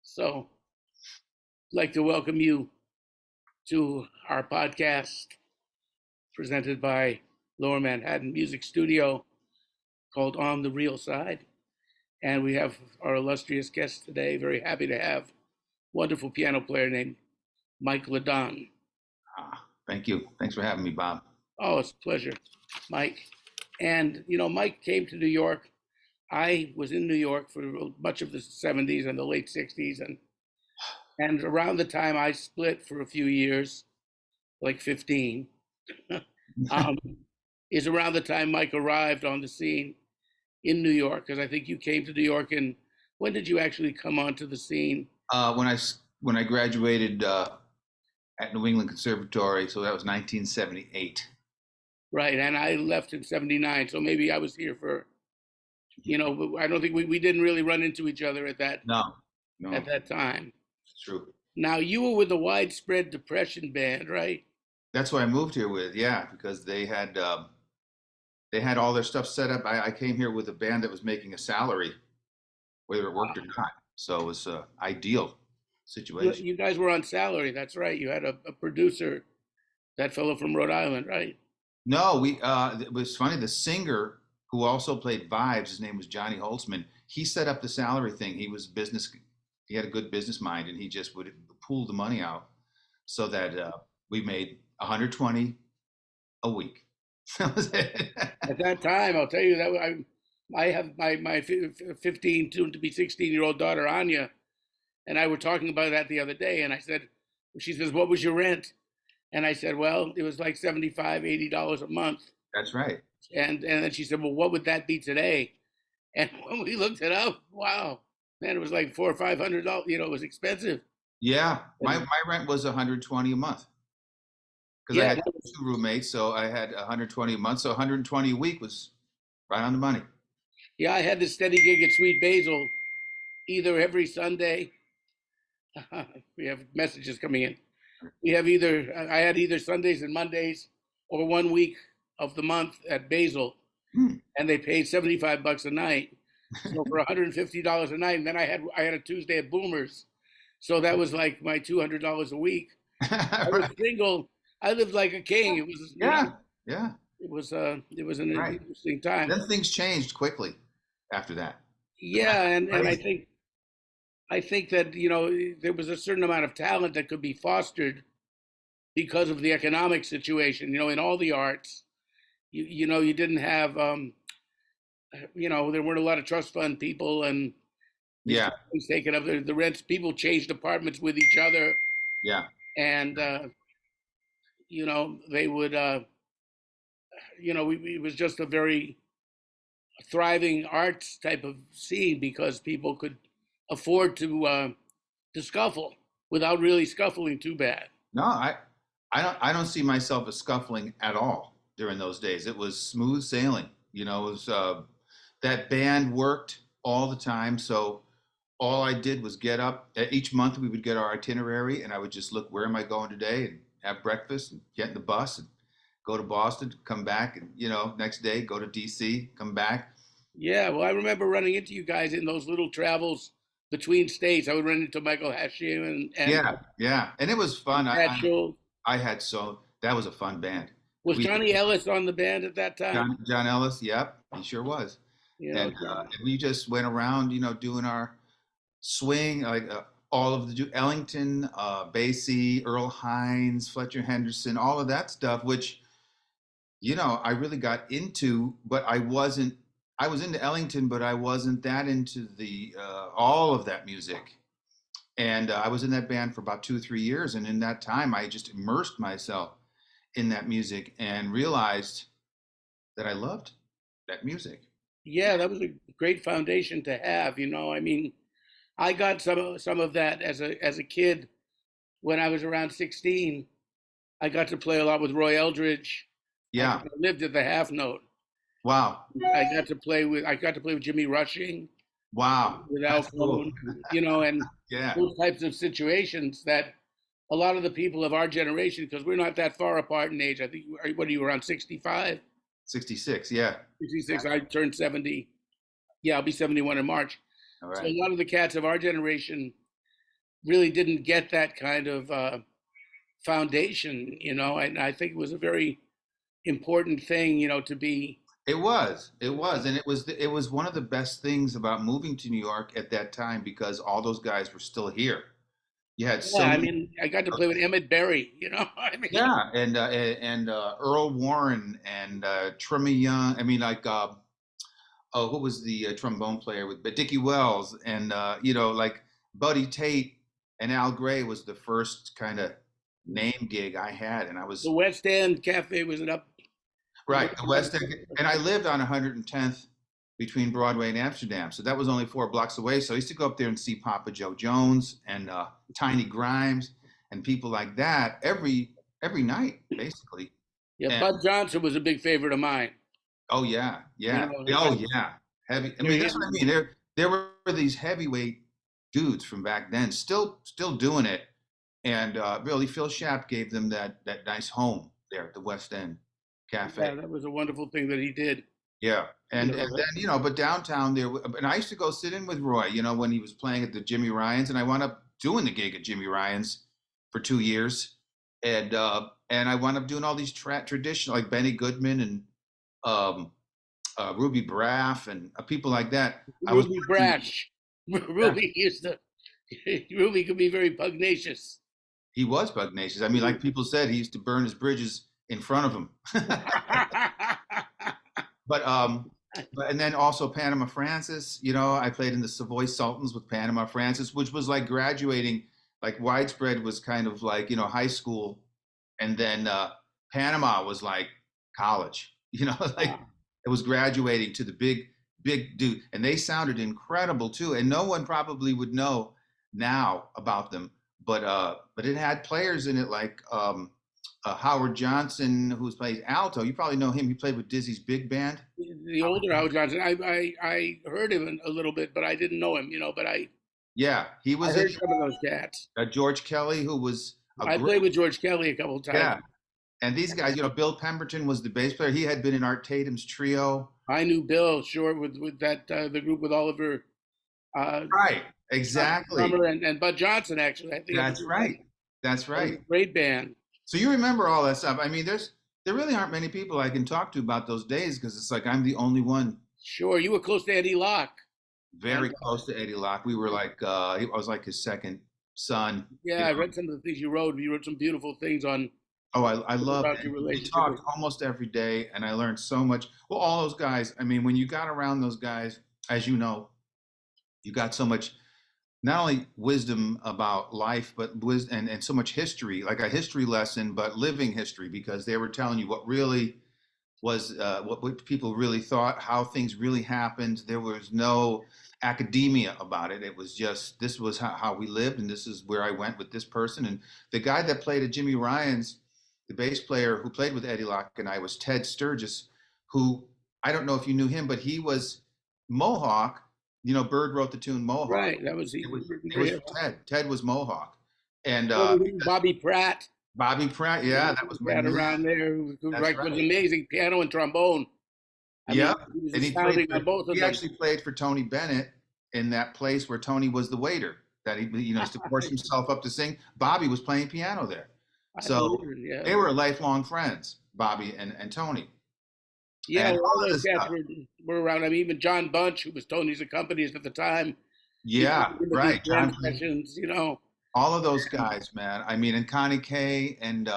So, I'd like to welcome you to our podcast presented by Lower Manhattan Music Studio called On the Real Side. And we have our illustrious guest today. Very happy to have wonderful piano player named Mike LeDonne. Thank you. Thanks for having me, Bob. Oh, it's a pleasure, Mike. And, Mike came to New York. I was in New York for much of the 70s and the late 60s. And around the time I split for a few years, like 15, is around the time Mike arrived on the scene in New York, because I think you came to New York. And when did you actually come onto the scene? When I graduated at New England Conservatory, so that was 1978. Right, and I left in 79, so maybe I was here for, but I don't think we didn't really run into each other at that at that time. It's true. Now, you were with the Widespread Depression band, right? That's what I moved here with, yeah, because they had all their stuff set up. I came here with a band that was making a salary, whether it worked or not. So it was an ideal situation. You guys were on salary, that's right. You had a producer, that fellow from Rhode Island, right? No, it was funny. The singer who also played vibes, his name was Johnny Holtzman. He set up the salary thing. He had a good business mind, and he just would pool the money out so that we made 120 a week. That was it. At that time, I'll tell you that I have my 15, soon to be 16-year-old daughter Anya, and I were talking about that the other day, and she says, "What was your rent?" And I said, well, it was like $75, $80 a month. That's right. And then she said, well, what would that be today? And when we looked it up, wow, man, it was like $400 or $500. It was expensive. Yeah, my rent was 120 a month because I had two roommates, so I had 120 a month. So 120 a week was right on the money. Yeah, I had this steady gig at Sweet Basil, either every Sunday. We have messages coming in. I had either Sundays and Mondays or 1 week of the month at Basil, and they paid $75 a night. So for $150 a night, and then I had a Tuesday at Boomers, so that was like my $200 a week. I was single. I lived like a king. It was yeah. It was an interesting time. Then things changed quickly after that. Yeah, and I think that, there was a certain amount of talent that could be fostered because of the economic situation, in all the arts. You didn't have, there weren't a lot of trust fund people, and things taken up. The rents, people changed apartments with each other. Yeah. And, they would, it was just a very thriving arts type of scene because people could afford to scuffle without really scuffling too bad. No, I don't see myself as scuffling at all during those days. It was smooth sailing. It was that band worked all the time. So all I did was get up. Each month we would get our itinerary, and I would just look, where am I going today, and have breakfast and get in the bus and go to Boston, come back, and next day go to DC, come back. Yeah, well, I remember running into you guys in those little travels between states. I would run into Michael Hashim and and it was fun. That was a fun band. Was Johnny Ellis on the band at that time? John Ellis, yep, he sure was. And we just went around, doing our swing, like all of the Ellington, Basie, Earl Hines, Fletcher Henderson, all of that stuff, which I really got into, but I was into Ellington, but I wasn't that into the all of that music. And I was in that band for about 2 or 3 years. And in that time, I just immersed myself in that music and realized that I loved that music. Yeah, that was a great foundation to have. I got some of that as a kid. When I was around 16, I got to play a lot with Roy Eldridge. Yeah, I lived at the half note. Wow. I got to play with Jimmy Rushing. Wow. With Al Cool. And those types of situations that a lot of the people of our generation, because we're not that far apart in age. I think, what are you, around 65? 66, yeah. 66, I turned 70. Yeah, I'll be 71 in March. All right. So a lot of the cats of our generation really didn't get that kind of foundation, and I think it was a very important thing, to be. It was, and it was one of the best things about moving to New York at that time because all those guys were still here. You had Yeah, so I many. mean, I got to play with Emmett Berry, I mean, Yeah, and Earl Warren and Trimmy Young. I mean, like oh, who was the trombone player with, but Dickie Wells and like Buddy Tate and Al Gray was the first kind of name gig I had, and I the was West End Cafe was it up? right the West End, and I lived on 110th between Broadway and Amsterdam, so that was only 4 blocks away. So I used to go up there and see Papa Joe Jones and Tiny Grimes and people like that every night, basically. Yeah, And Bud Johnson was a big favorite of mine. oh yeah, You yeah, know, oh yeah, heavy. I mean, that's what I mean. There were these heavyweight dudes from back then, still doing it, and really Phil Shapp gave them that nice home there at the West End yeah, Cafe. that was a wonderful thing that he did. Yeah, You and know, then but downtown there, and I used to go sit in with Roy, when he was playing at the Jimmy Ryan's, and I wound up doing the gig at Jimmy Ryan's for 2 years, and I wound up doing all these traditional like Benny Goodman and um, Ruby Braff and people like that. I was Ruby working. Brash. Yeah, Ruby used to. Ruby could be very pugnacious. he was pugnacious. I mean, like people said, he used to burn his bridges in front of him. But and then also Panama Francis. I played in the Savoy Sultans with Panama Francis, which was like graduating. Like Widespread was kind of like high school, and then Panama was like college. Like it was graduating to the big dude, and they sounded incredible too. And no one probably would know now about them, but it had players in it like Howard Johnson, who's played alto. You probably know him. He played with Dizzy's big band. The older Howard Johnson, I heard him a little bit, but I didn't know him, but Yeah, he I was in heard some of those cats. George Kelly, who was a I great. played with George Kelly a couple of times. Yeah, and these guys, Bill Pemberton was the bass player. He had been in Art Tatum's trio. I knew Bill, sure, with that the group with Oliver Right, exactly. Drummer and Bud Johnson. Actually, I think That's right. That's that was right. a great band. So you remember all that stuff. I mean, there really aren't many people I can talk to about those days because it's like I'm the only one Sure, you were close to Eddie Locke, and very close to Eddie Locke. We were like I was like his second son. yeah, I read some of the things you wrote. You wrote some beautiful things on Oh, I love about it. your We relationship with. talked almost every day, and I learned so much. Well, all those guys. I mean, when you got around those guys, as you know, you got so much not only wisdom about life, but wisdom and so much history, like a history lesson, but living history, because they were telling you what really was, what people really thought, how things really happened. There was no academia about it. It was just, this was how we lived, and this is where I went with this person. And the guy that played at Jimmy Ryan's, the bass player who played with Eddie Locke and I was Ted Sturgis, who I don't know if you knew him, but he was Mohawk. Bird wrote the tune Mohawk. Right, that was he. It was for Ted. Ted was Mohawk, and Bobby Pratt. Bobby Pratt. Yeah, that was my Got man. around there who That's like right. was amazing piano and trombone. I mean, Yeah, he was and astounding on both of he them. actually played for Tony Bennett in that place where Tony was the waiter that he used to force himself up to sing. Bobby was playing piano there, I so believe it, yeah. they were lifelong friends, Bobby and Tony, Yeah, and well, all all of those this cats stuff. were around. I mean, even John Bunch, who was Tony's accompanist at the time, he Yeah, came into these right. jam John played sessions. all of those guys, man. I mean, and Connie Kay and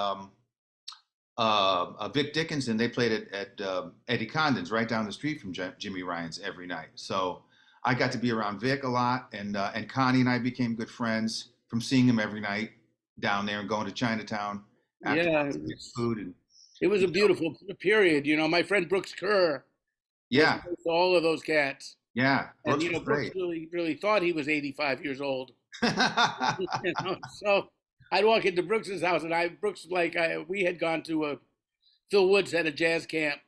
Vic Dickinson, they played at Eddie Condon's right down the street from Jimmy Ryan's every night. So I got to be around Vic a lot, and Connie and I became good friends from seeing him every night down there and going to Chinatown Yeah, afterwards to get food. And it was a beautiful period. My friend Brooks Kerr was yeah, close to all of those cats. yeah, And Brooks was Brooks great. really, really thought he was 85 years old. So I'd walk into Brooks's house, and we had gone to Phil Woods had a jazz camp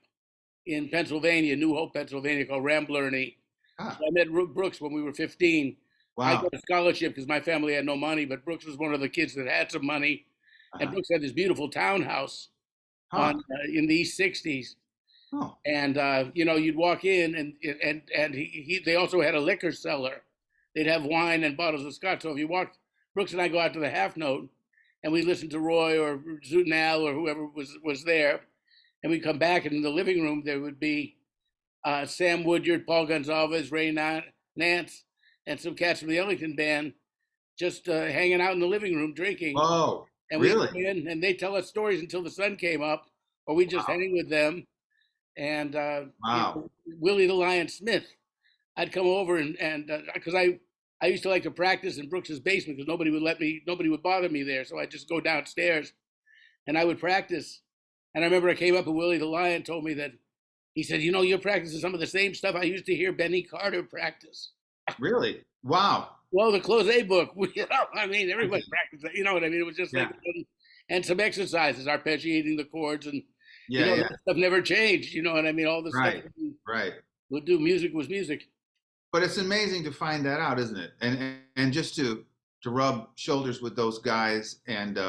in Pennsylvania, New Hope, Pennsylvania, called Ramblerny. So Ah, I met Brooks when we were 15. I wow. got a scholarship because my family had no money, but Brooks was one of the kids that had some money, and Uh-huh. Brooks had this beautiful townhouse Huh. on in the East 60s. Oh. And you'd walk in, and they also had a liquor cellar. They'd have wine and bottles of scotch. So if you walked, Brooks and I go out to the half note, and we listen to Roy or Zunal or whoever was there, and we come back, and in the living room there would be Sam Woodyard, Paul Gonsalves, Ray Nance, and some cats from the Ellington band just hanging out in the living room drinking. Oh, And we really? come in and they tell us stories until the sun came up, or we just hang with them. And Wow. Willie the Lion Smith, I'd come over and because I used to like to practice in Brooks's basement because nobody would bother me there. So I'd just go downstairs and I would practice. And I remember I came up and Willie the Lion told me that he said, you're practicing some of the same stuff I used to hear Benny Carter practice. Really? Wow. Well, the close book, I mean, everybody practiced that. You know what I mean? It was just Yeah. like, and some exercises, arpeggiating the chords, and Yeah, yeah. that stuff never changed. You know what I mean? All the Right, stuff right. would do. Music was music. But it's amazing to find that out, isn't it? And just to rub shoulders with those guys and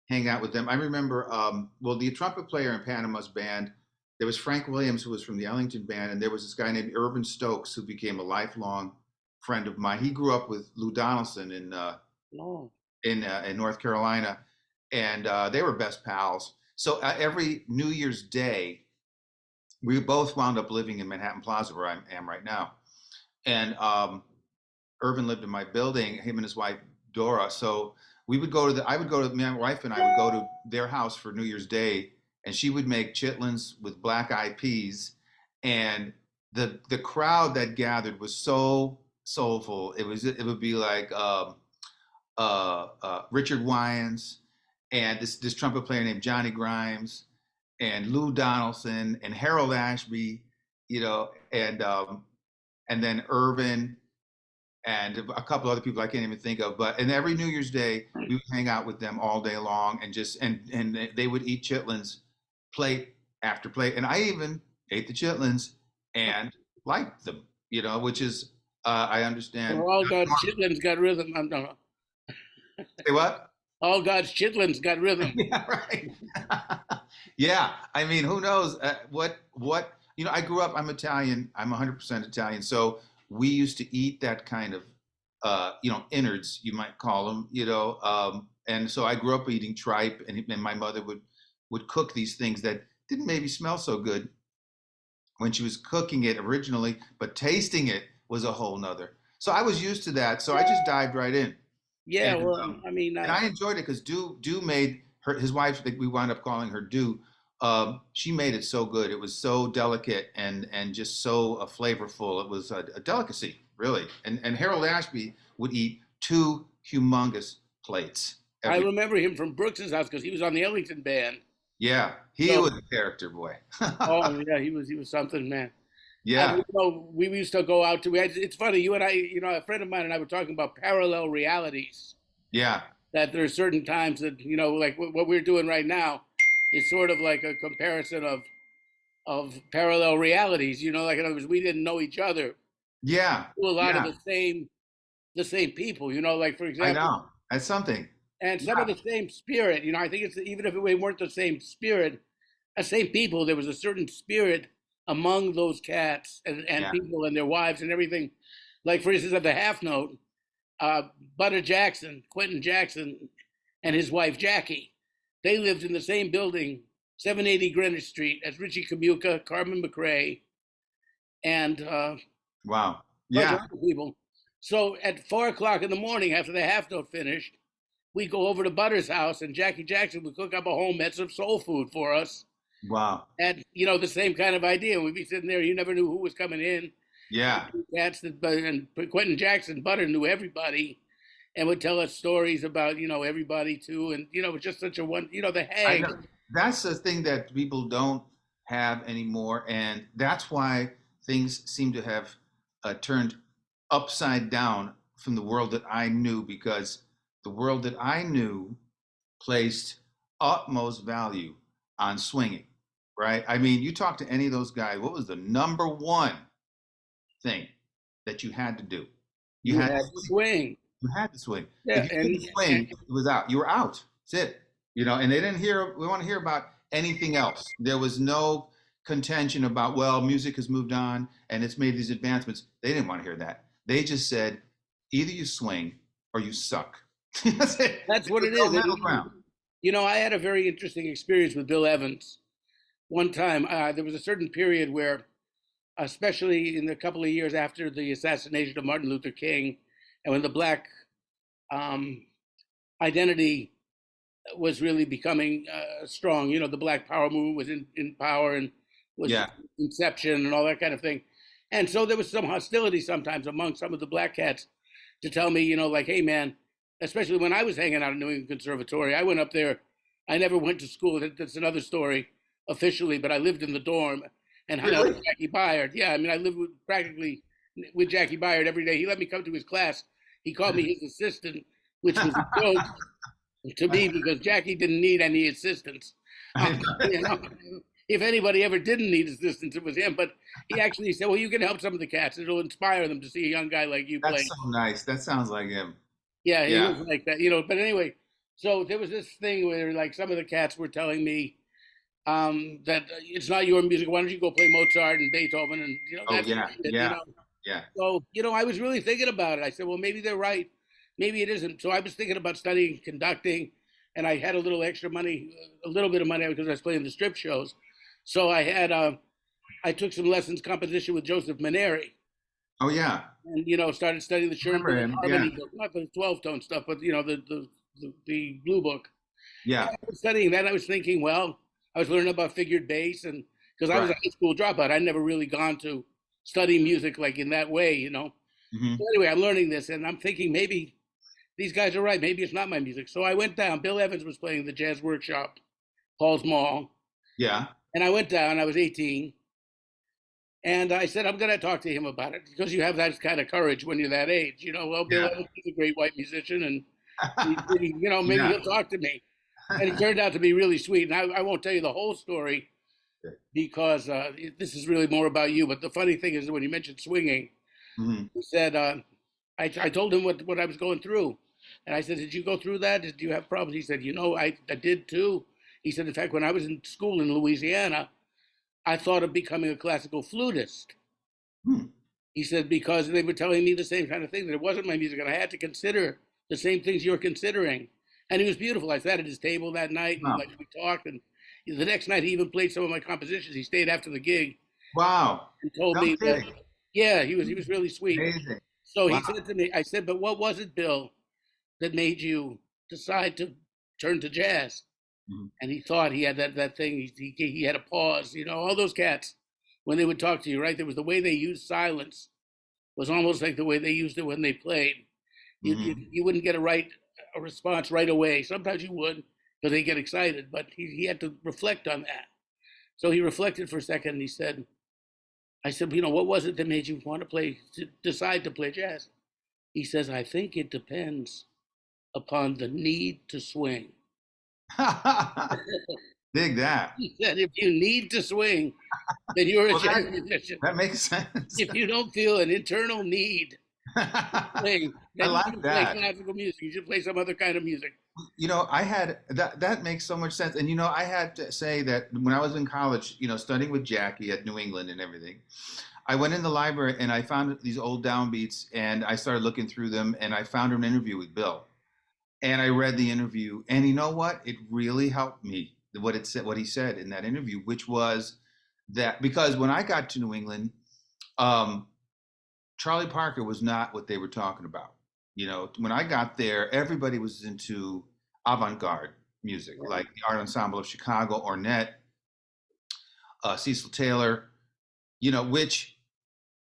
hang out with them. I remember, well, the trumpet player in Panama's band, there was Frank Williams, who was from the Ellington band, and there was this guy named Irvin Stokes, who became a lifelong friend of mine. He grew up with Lou Donaldson in North Carolina, and they were best pals. So every New Year's Day, we both wound up living in Manhattan Plaza, where I am right now. And Irvin lived in my building, him and his wife Dora. So we would go to my wife and I would go to their house for New Year's Day, and she would make chitlins with black eyed peas, and the crowd that gathered was so soulful. It would be like Richard Wyans and this trumpet player named Johnny Grimes and Lou Donaldson and Harold Ashby, and then Irvin and a couple other people I can't even think of. And every New Year's Day we would hang out with them all day long and just and they would eat chitlins plate after plate, and I even ate the chitlins and liked them, which is I understand. Well, all God's chitlins got rhythm. Say what? All God's chitlins got rhythm. Yeah, right. Yeah, I mean, who knows what I grew up. I'm Italian. I'm 100% Italian. So we used to eat that kind of innards, you might call them. And so I grew up eating tripe, and my mother would cook these things that didn't maybe smell so good when she was cooking it originally, but tasting it was a whole nother. So I was used to that. So I just dived right in. Yeah, and, well, I mean, and I enjoyed it because Do made his wife, we wound up calling her Do. She made it so good. It was so delicate and just so flavorful. It was a delicacy, really. And Harold Ashby would eat 2 humongous plates. I remember him from Brooks's house because he was on the Ellington band. Yeah, he was a character, boy. Oh yeah, he was something, man. Yeah. We used to go out to. It's funny, you and I, a friend of mine and I were talking about parallel realities. Yeah. That there are certain times that like what we're doing right now, is sort of like a comparison of parallel realities. Like in other words, we didn't know each other. Yeah. A lot of the same people. Like for example. I know. That's something. And some of the same spirit. I think it's even if we weren't the same spirit, the same people. There was a certain spirit among those cats and people and their wives and everything. Like for instance, at the half note, Quentin Jackson, and his wife Jackie, they lived in the same building, 780 Greenwich Street, as Richie Kamuka, Carmen McRae, and wow, yeah, people. So at 4:00 in the morning, after the half note finished, we'd go over to Butter's house, and Jackie Jackson would cook up a whole mess of soul food for us. Wow. And the same kind of idea. We'd be sitting there, you never knew who was coming in. Yeah. And Quentin Jackson, Butter, knew everybody and would tell us stories about, everybody too. And, just such a the hang. That's the thing that people don't have anymore. And that's why things seem to have turned upside down from the world that I knew, because the world that I knew placed utmost value on swinging, right? I mean, you talk to any of those guys, what was the number one thing that you had to do? You had to swing. You had to swing. Yeah, if you didn't swing, it was out. You were out. That's it. And they didn't we want to hear about anything else. There was no contention about, well, music has moved on and it's made these advancements. They didn't want to hear that. They just said, either you swing or you suck. That's it. That's It's what a it no is. middle ground. You know, I had a very interesting experience with Bill Evans. One time, there was a certain period where, especially in the couple of years after the assassination of Martin Luther King, and when the black um, identity was really becoming strong. You know, the Black Power movement was in power and was Yeah. inception and all that kind of thing. And so there was some hostility sometimes among some of the black cats to tell me, you know, like, hey, man, especially when I was hanging out at New England Conservatory, I went up there. I never went to school. That's another story officially, but I lived in the dorm and hung out Really? with Jackie Byard. Yeah, I mean, I lived practically with Jackie Byard every day. He let me come to his class. He called me his assistant, which was a joke to me because Jackie didn't need any assistance. You know, if anybody ever didn't need assistance, it was him. But he actually said, "Well, you can help some of the cats. It'll inspire them to see a young guy like you That's play." so nice. That sounds like him. Yeah, he Yeah. was like that, you know. But anyway, so there was this thing where like some of the cats were telling me that it's not your music. Why don't you go play Mozart and Beethoven and you know Oh that's yeah. it, you Yeah. know. Yeah. So you know, I was really thinking about it. I said, well, maybe they're right, maybe it isn't. So I was thinking about studying conducting, and I had a little extra money, a little bit of money because I was playing the strip shows. So I took some lessons composition with Joseph Maneri, Oh yeah. and you know started studying the Remember Schoenberg him? Yeah. harmony book, not the 12-tone stuff, but you know the blue book. And Yeah. I was studying that. I was thinking, well, I was learning about figured bass, and because I was a Right. high school dropout, I'd never really gone to study music like in that way, you know. Hmm. So anyway, I'm learning this, and I'm thinking maybe these guys are right. Maybe it's not my music. So I went down. Bill Evans was playing the Jazz Workshop, Paul's Mall, Yeah. and I went down. I was 18, and I said I'm going to talk to him about it because you have that kind of courage when you're that age, you know. Well, Bill Yeah. Evans is a great white musician, and you know maybe Yeah. he'll talk to me. And he turned out to be really sweet. And I won't tell you the whole story because this is really more about you. But the funny thing is, when you mentioned swinging, Hmm. he said, I told him what I was going through. And I said, did you go through that? Did you have problems? He said, you know, I did too. He said, in fact, when I was in school in Louisiana, I thought of becoming a classical flutist. Hmm. He said, because they were telling me the same kind of thing, that it wasn't my music, and I had to consider the same things you're considering. And he was beautiful. I sat at his table that night and Wow. like we talked. And the next night, he even played some of my compositions. He stayed after the gig Wow. and told No me that, kidding. yeah, he was really sweet. Amazing. So he Wow. said to me, I said, but what was it, Bill, that made you decide to turn to jazz? Mhm. And he thought he had that thing. He had a pause. You know, all those cats when they would talk to you, right? There was the way they used silence was almost like the way they used it when they played. Mhm. You wouldn't get a response right away. Sometimes you would because they get excited, but he had to reflect on that. So he reflected for a second and he said, I said, you know, what was it that made you want to decide to play jazz? He says, I think it depends upon the need to swing. Dig that. He said, if you need to swing, then you're a Well, jazz musician. that makes sense. If you don't feel an internal need to swing, I then you like shouldn't play that. classical music. You should play some other kind of music. You know, I had that makes so much sense. And you know, I had to say that when I was in college, you know, studying with Jackie at New England and everything, I went in the library and I found these old downbeats and I started looking through them and I found an interview with Bill. And I read the interview and you know what? It really helped me what it said what he said in that interview, which was that because when I got to New England, um, Charlie Parker was not what they were talking about. You know, when I got there, everybody was into avant-garde music, Yeah. like the Art Ensemble of Chicago, Ornette, Cecil Taylor, you know, which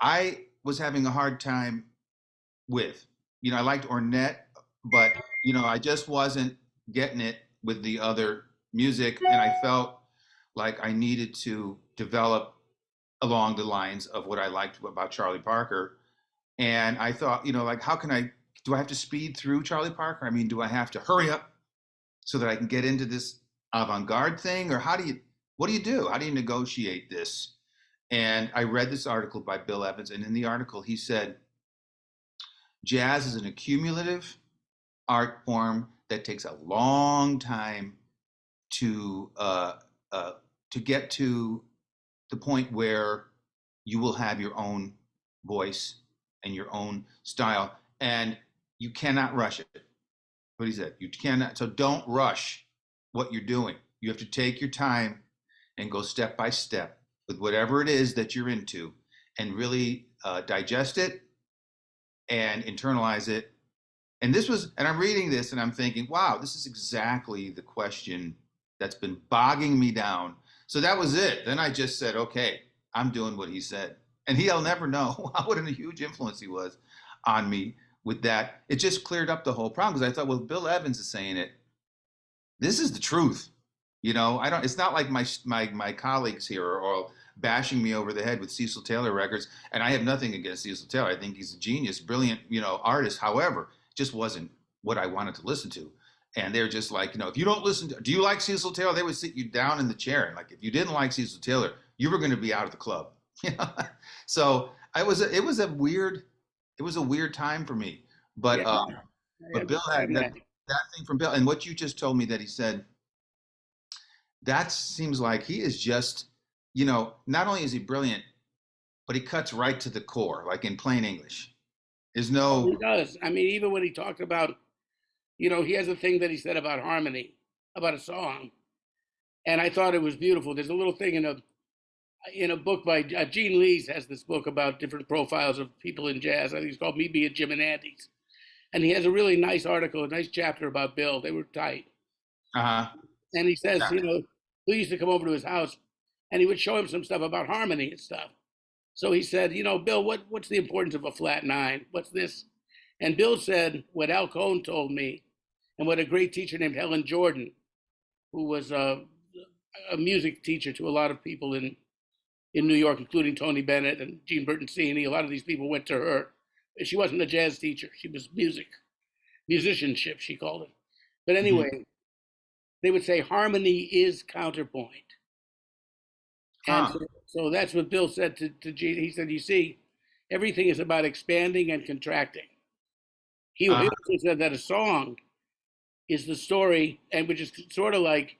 I was having a hard time with. You know, I liked Ornette, but you know, I just wasn't getting it with the other music, and I felt like I needed to develop along the lines of what I liked about Charlie Parker. And I thought, you know, like, how can do I have to speed through Charlie Parker? I mean, do I have to hurry up so that I can get into this avant garde thing? Or what do you do? How do you negotiate this? And I read this article by Bill Evans. And in the article, he said, jazz is an accumulative art form that takes a long time to, uh, to get to the point where you will have your own voice and your own style, and you cannot rush it. what he said. You cannot. So don't rush what you're doing. You have to take your time and go step by step with whatever it is that you're into, and really digest it and internalize it. And this was, and I'm reading this and I'm thinking, wow, this is exactly the question that's been bogging me down. So that was it. Then I just said, okay, I'm doing what he said. And he'll never know what a huge influence he was on me with that. It just cleared up the whole problem because I thought, well, Bill Evans is saying it. This is the truth. You know, I don't. It's not like my colleagues here are all bashing me over the head with Cecil Taylor records, and I have nothing against Cecil Taylor. I think he's a genius, brilliant, artist. However, it just wasn't what I wanted to listen to. And they're just like, if you don't listen to, do you like Cecil Taylor? They would sit you down in the chair, and like, if you didn't like Cecil Taylor, you were going to be out of the club. So it was a weird time for me. But but Bill had that thing from Bill, and what you just told me that he said, that seems like he is just, not only is he brilliant, but he cuts right to the core, like in plain English. There's no. He does. I mean, even when he talked about, he has a thing that he said about harmony, about a song, and I thought it was beautiful. There's a little thing in a book by Gene Lees has this book about different profiles of people in jazz. I think it's called Me Being Jim and Andy's, and he has a really nice article, a nice chapter about Bill. They were tight. And he says, we used to come over to his house and he would show him some stuff about harmony and stuff. So he said, Bill, what's the importance of a flat nine? What's this? And Bill said what Al Cohn told me, and what a great teacher named Helen Jordan, who was a music teacher to a lot of people in New York, including Tony Bennett and Gene Bertoncini. A lot of these people went to her. She wasn't a jazz teacher. She was musicianship, she called it. But anyway, they would say harmony is counterpoint. And so that's what Bill said to Gene. He said, you see, everything is about expanding and contracting. He also said that a song is the story, and which is sort of like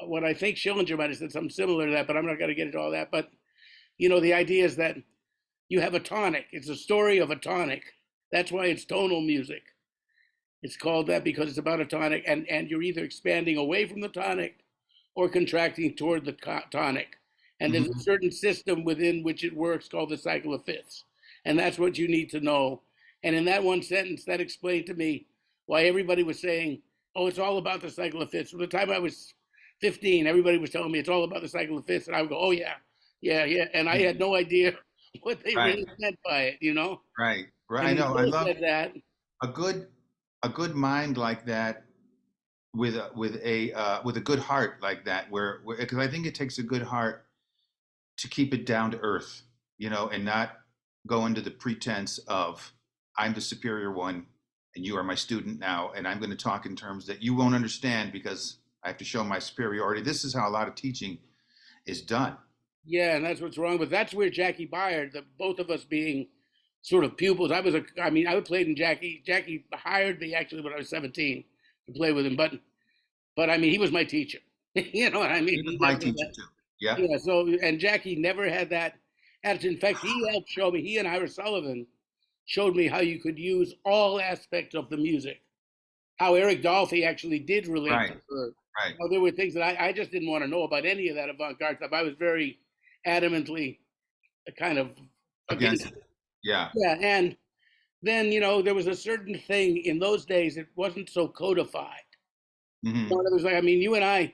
what I think Schillinger might have said, something similar to that, but I'm not going to get into all that. But, the idea is that you have a tonic. It's a story of a tonic. That's why it's tonal music. It's called that because it's about a tonic, and you're either expanding away from the tonic or contracting toward the tonic. And there's a certain system within which it works called the cycle of fifths. And that's what you need to know. And in that one sentence, that explained to me why everybody was saying, oh, it's all about the cycle of fifths. From the time I was 15, everybody was telling me it's all about the cycle of fifths. And I would go, oh, yeah. And I had no idea what they really meant by it, Right. And I know. I love that. A good mind like that, with a good heart like that, where because I think it takes a good heart to keep it down to earth, and not go into the pretense of I'm the superior one and you are my student now, and I'm going to talk in terms that you won't understand because I have to show my superiority. This is how a lot of teaching is done. Yeah, and that's what's wrong. But that's where Jackie Byard, both of us being sort of pupils. I played in Jackie. Jackie hired me actually when I was 17 to play with him. But I mean, he was my teacher. You know what I mean? He was my teacher too. Yeah. Yeah. So, and Jackie never had that attitude. In fact, he helped show me. He and Ira Sullivan showed me how you could use all aspects of the music. How Eric Dolphy actually did relate to her. Right. There were things that I just didn't want to know about any of that avant-garde stuff. I was very adamantly kind of against it. Yeah. Yeah, and then there was a certain thing in those days. It wasn't so codified. It was like, you and I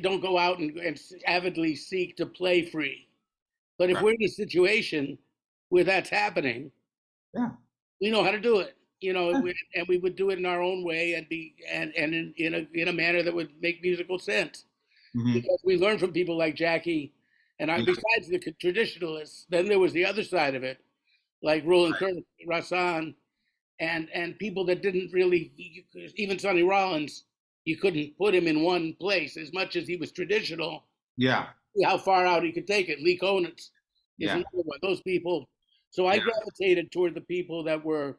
don't go out and avidly seek to play free, but if we're in a situation where that's happening, we know how to do it. And we would do it in our own way and in a manner that would make musical sense. Because we learned from people like Jackie, and besides the traditionalists, then there was the other side of it, like Roland Kirk, Rassan, and people that didn't really, even Sonny Rollins, you couldn't put him in one place as much as he was traditional. Yeah. See how far out he could take it. Lee Konitz is another one. Those people. So I gravitated toward the people that were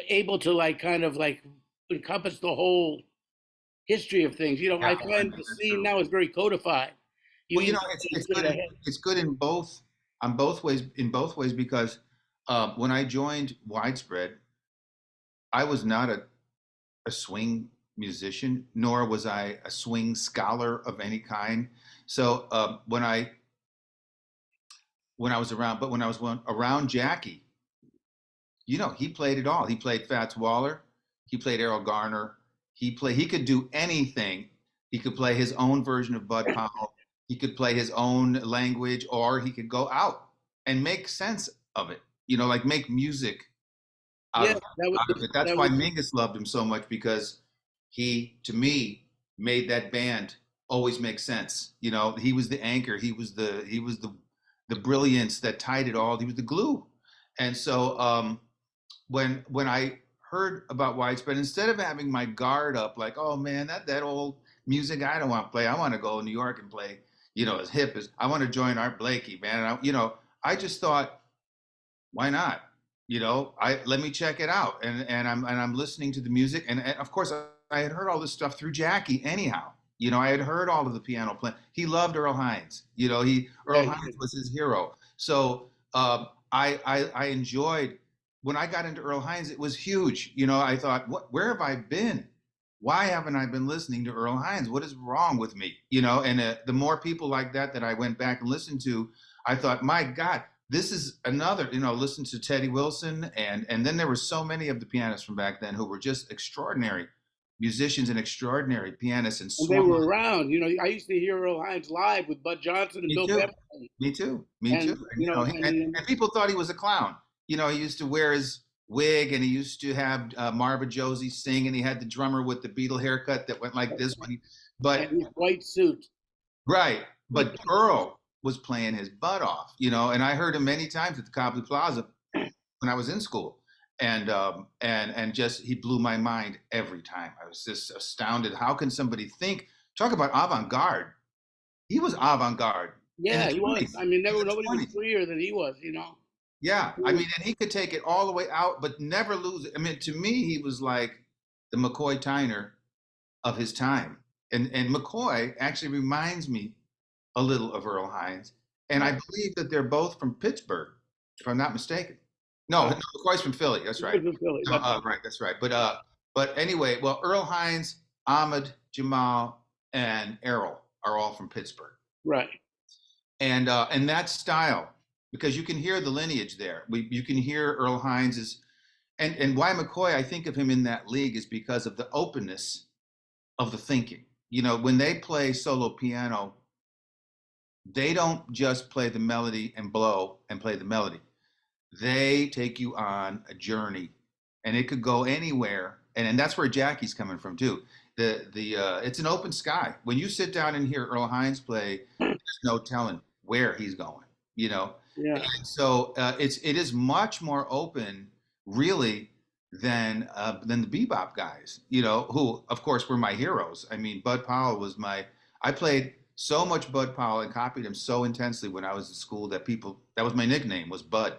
able to kind of encompass the whole history of things. I find the scene now is very codified. It's good in both ways because when I joined Widespread, I was not a swing musician, nor was I a swing scholar of any kind. So when I was around, but when I was around Jackie, he played it all. He played Fats Waller, he played Errol Garner, he could do anything. He could play his own version of Bud Powell. He could play his own language, or he could go out and make sense of it. Like make music out Yeah, of that was out of it. That's that why was Mingus loved him so much, because he, to me, made that band always make sense. He was the anchor. He was the brilliance that tied it all. He was the glue. And so when I heard about Widespread, instead of having my guard up, like, oh man, that old music I don't want to play. I want to go to New York and play, as hip as I want to join Art Blakey, man. And I just thought, why not? I let me check it out, and I'm listening to the music, and of course I had heard all this stuff through Jackie anyhow. I had heard all of the piano playing. He loved Earl Hines. Earl yeah, Hines was his hero. So I enjoyed when I got into Earl Hines. It was huge. I thought, where have I been? Why haven't I been listening to Earl Hines? What is wrong with me? And the more people like that I went back and listened to, I thought, my God, this is another, listen to Teddy Wilson. And then there were so many of the pianists from back then who were just extraordinary musicians and extraordinary pianists, and and they swung. were around. I used to hear Earl Hines live with Bud Johnson and Me Bill too. Pemberton, Me too. Me too. and And, and people thought he was a clown. He used to wear his wig, and he used to have Marva Josie sing, and he had the drummer with the Beatle haircut that went like this one. But his white suit. right, but Earl was playing his butt off, and I heard him many times at the Copley Plaza when I was in school, and just he blew my mind every time. I was just astounded. How can somebody talk about avant-garde? He was avant-garde in the Yeah, he was. 20s. I mean, In the nobody was 20s. freer than he was. Yeah, I mean, and he could take it all the way out, but never lose it. I mean, to me, he was like the McCoy Tyner of his time, and McCoy actually reminds me a little of Earl Hines, and I believe that they're both from Pittsburgh, if I'm not mistaken. No, McCoy's from Philly. That's He right. was in Philly. Right, that's right. But anyway, well, Earl Hines, Ahmed, Jamal, and Errol are all from Pittsburgh, Right. and that style, because you can hear the lineage there. You can hear Earl Hines and why McCoy, I think of him in that league, is because of the openness of the thinking. When they play solo piano, they don't just play the melody and blow and play the melody. They take you on a journey, and it could go anywhere. And that's where Jackie's coming from too. It's an open sky. When you sit down and hear Earl Hines play, there's no telling where he's going. Yeah. And so it is much more open, really, than the bebop guys. Who of course were my heroes. I mean, Bud Powell was I played so much Bud Powell and copied him so intensely when I was at school that that was my nickname, was Bud.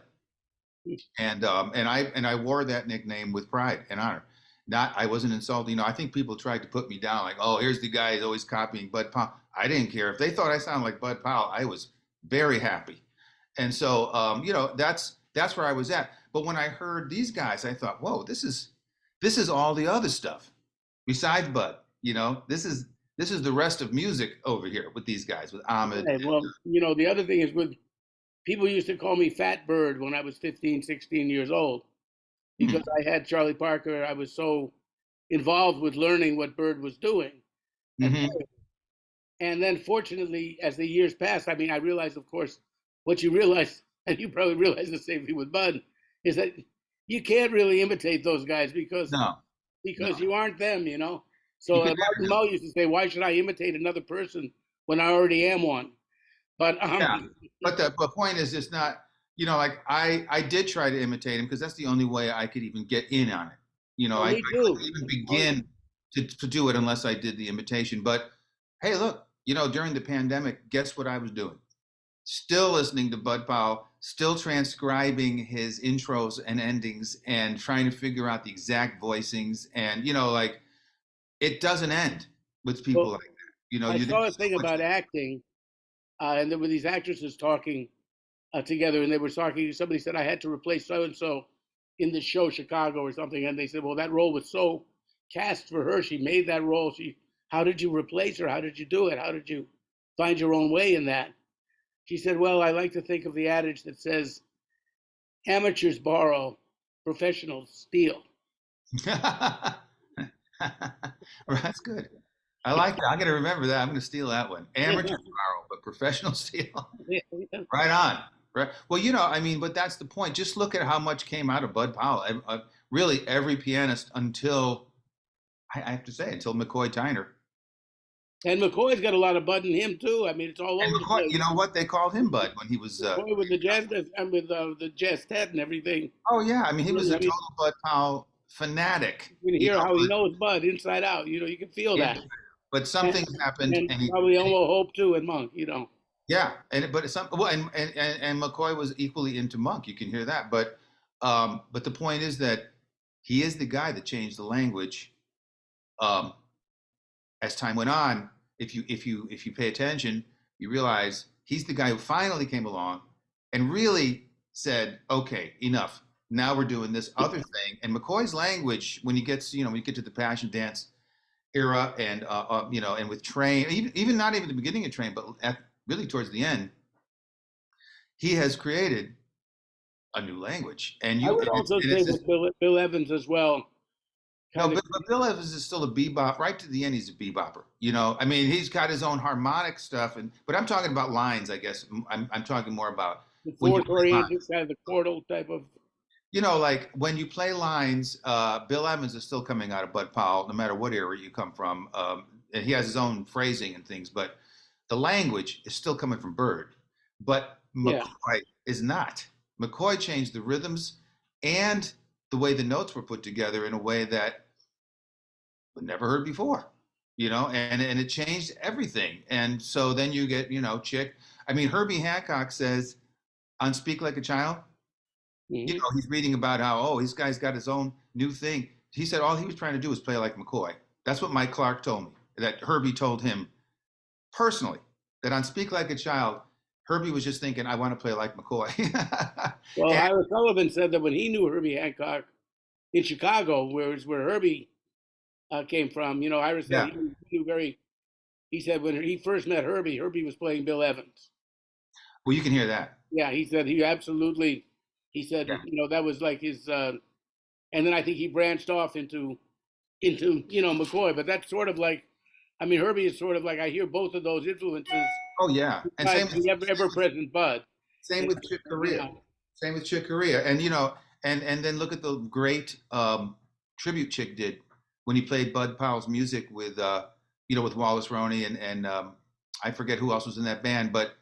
And I wore that nickname with pride and honor. I wasn't insulted. I think people tried to put me down, like, oh, here's the guy who's always copying Bud Powell. I didn't care if they thought I sounded like Bud Powell. I was very happy, and so that's where I was at. But when I heard these guys, I thought, whoa, this is all the other stuff besides Bud. This is the rest of music over here with these guys, with Ahmed. Okay, well, the other thing is, with people used to call me Fat Bird when I was 15, 16 years old, because I had Charlie Parker. I was so involved with learning what Bird was doing. Mm-hmm. And then fortunately, as the years passed, I mean, I realized, of course, what you realize, and you probably realize the same thing with Bud, is that you can't really imitate those guys because you aren't them. So Martin Mull used to say, why should I imitate another person when I already am one? But But the point is, it's not, like I did try to imitate him because that's the only way I could even get in on it. I couldn't even begin to do it unless I did the imitation. But hey, look, during the pandemic, guess what I was doing? Still listening to Bud Powell, still transcribing his intros and endings and trying to figure out the exact voicings. And, like, it doesn't end with people like that. I saw a thing about acting, and there were these actresses talking together, and they were talking. Somebody said, I had to replace so and so in the show Chicago or something, and they said, well, that role was so cast for her. She made that role. How did you replace her? How did you do it? How did you find your own way in that? She said, well, I like to think of the adage that says, amateurs borrow, professionals steal. That's good. I like that. I'm going to remember that. I'm going to steal that one. Amateurs borrow, but professionals steal. Right on. Right. Well, I mean, but that's the point. Just look at how much came out of Bud Powell. Really, every pianist until, I have to say, until McCoy Tyner. And McCoy's got a lot of Bud in him too. I mean, it's all And over the McCoy, place. you know what? They called him Bud when he was. McCoy with the jazz and with the jazz tet and everything. Oh yeah, I mean, he was a total Bud Powell fanatic. You can hear how he knows Bud inside out. You can feel that. But something happened, and probably Elmo Hope too, and Monk. Yeah, and McCoy was equally into Monk. You can hear that, but the point is that he is the guy that changed the language. As time went on, if you pay attention, you realize he's the guy who finally came along and really said, "Okay, enough. Now we're doing this other thing." And McCoy's language, when you get to the Passion Dance era, and and with Train, even not even the beginning of Train, but really towards the end, he has created a new language. And I would also say with Bill Evans as well. No, but Bill Evans is still a bebop. Right to the end, he's a bebopper. I mean, he's got his own harmonic stuff, but I'm talking about lines. I guess I'm talking more about the fourth oriented kind of the chordal type of. Like when you play lines, Bill Evans is still coming out of Bud Powell, no matter what era you come from. And he has his own phrasing and things, but the language is still coming from Bird. But McCoy is not. McCoy changed the rhythms and the way the notes were put together in a way that was never heard before, and it changed everything. And so then you get, Chick. I mean, Herbie Hancock says on Speak Like a Child, he's reading about how, this guy's got his own new thing. He said all he was trying to do was play like McCoy. That's what Mike Clark told me, that Herbie told him personally, that on Speak Like a Child, Herbie was just thinking, I want to play like McCoy. Well, Ira Sullivan said that when he knew Herbie Hancock in Chicago, where Herbie came from, Ira said he said when he first met Herbie was playing Bill Evans. Well, you can hear that. Yeah, he said that was like his, and then I think he branched off into McCoy, but that's sort of like, I mean, Herbie is sort of like, I hear both of those influences. Oh yeah, and same with ever-present Bud. Same with Chick Corea. Same with Chick Corea, and and then look at the great tribute Chick did when he played Bud Powell's music with with Wallace Roney and I forget who else was in that band, but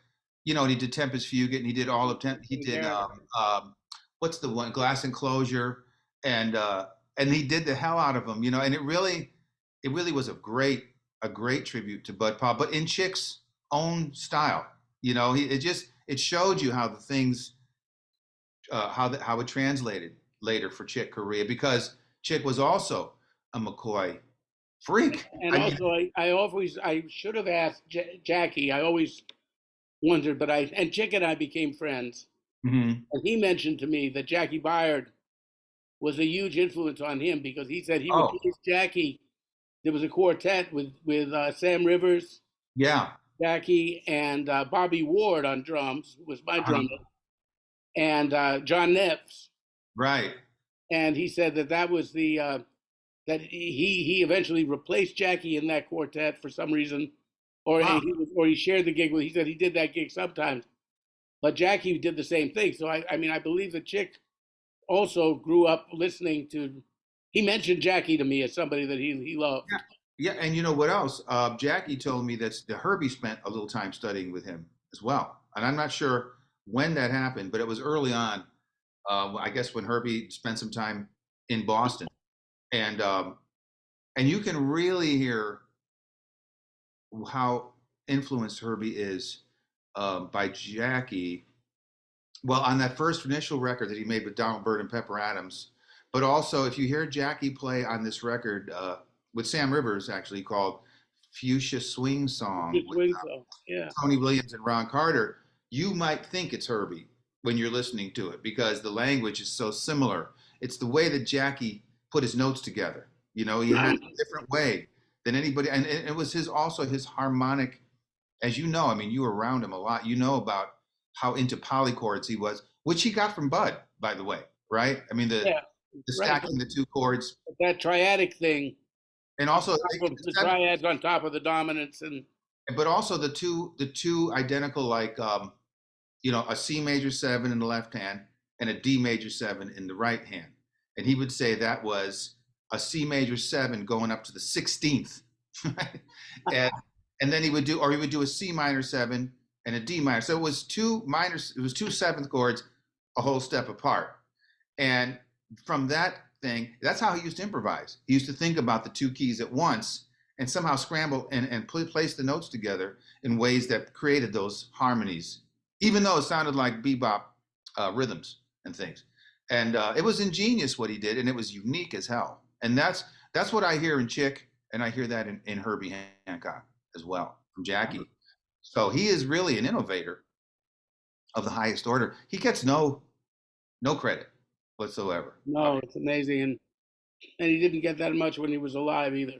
and he did Tempest Fugit, and he did all of he did what's the one, Glass Enclosure, and he did the hell out of them, and it really was a great tribute to Bud Powell, but in Chick's own style. It showed you how the things how it translated later for Chick Corea, because Chick was also a McCoy freak. And I should have asked Jackie. I always wondered, but Chick and I became friends. Mm-hmm. And he mentioned to me that Jackie Byard was a huge influence on him, because he said he replaced Jackie. There was a quartet with Sam Rivers, Jackie, and Bobby Ward on drums, who was my drummer, and John Neves. Right. And he said that was the that he eventually replaced Jackie in that quartet for some reason, or he shared the gig with. He said he did that gig sometimes, but Jackie did the same thing. So I mean, I believe that Chick also grew up listening to. He mentioned Jackie to me as somebody that he loved. Yeah, and you know what else? Jackie told me that Herbie spent a little time studying with him as well, and I'm not sure when that happened, but it was early on. I guess when Herbie spent some time in Boston, and you can really hear how influenced Herbie is by Jackie. Well, on that first initial record that he made with Donald Byrd and Pepper Adams, but also if you hear Jackie play on this record with Sam Rivers, actually, called Fuchsia Swing Song with Tony Williams and Ron Carter, you might think it's Herbie when you're listening to it, because the language is so similar. It's the way that Jackie put his notes together. You know, he had a different way than anybody, and it was his also his harmonic. As you know, I mean, you were around him a lot. You know about how into polychords he was, which he got from Bud, by the way, right? I mean, Yeah, the right. stacking the two chords, That triadic thing, and also the triads on top of the dominants, and but also the two identical, like you know, a C major seven in the left hand and a D major seven in the right hand, and he would say that was a C major seven going up to the 16th, and then he would do, or he would do a C minor seven and a D minor. So it was two minors, it was two seventh chords, a whole step apart. And from that thing, that's how he used to improvise. He used to think about the two keys at once and somehow scramble and place the notes together in ways that created those harmonies, even though it sounded like bebop rhythms and things. And it was ingenious what he did, and it was unique as hell. And that's what I hear in Chick, and I hear that in Herbie Hancock as well from Jackie. So he is really an innovator of the highest order. He gets no credit whatsoever. no, it's amazing, and he didn't get that much when he was alive either.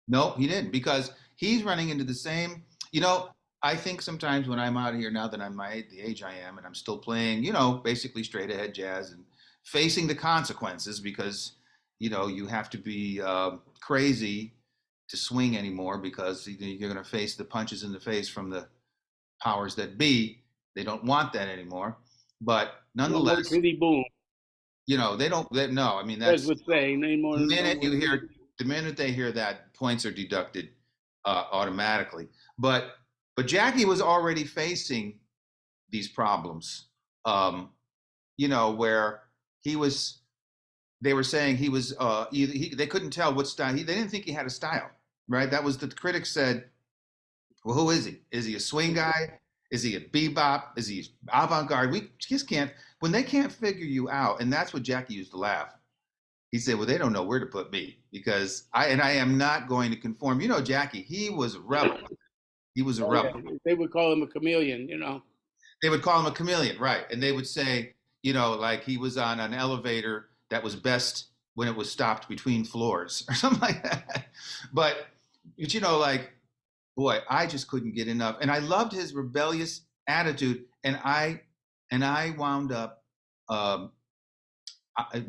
No, he didn't, because he's running into the same. You know, I think sometimes when I'm out here now that I'm the age I am, and I'm still playing, you know, basically straight ahead jazz and facing the consequences, because you know you have to be crazy to swing anymore, because you're going to face the punches in the face from the powers that be. They don't want that anymore. But nonetheless, no boom. You know, they don't. No, I mean As that's would say, the minute you hear, the minute they hear that, points are deducted automatically. But Jackie was already facing these problems. You know, where he was. They were saying he was they couldn't tell what style. They didn't think he had a style, right? That was the critics said. Well, who is he? Is he a swing guy? Is he a bebop? Is he avant-garde? We just can't, when they can't figure you out, and that's what Jackie used to laugh. He said, well, they don't know where to put me, because I am not going to conform. You know, Jackie, he was a rebel. He was a rebel. Yeah. They would call him a chameleon, you know. They would call him a chameleon, right? And they would say, you know, like he was on an elevator that was best when it was stopped between floors or something like that. But you know, like, boy, I just couldn't get enough. And I loved his rebellious attitude. And I wound up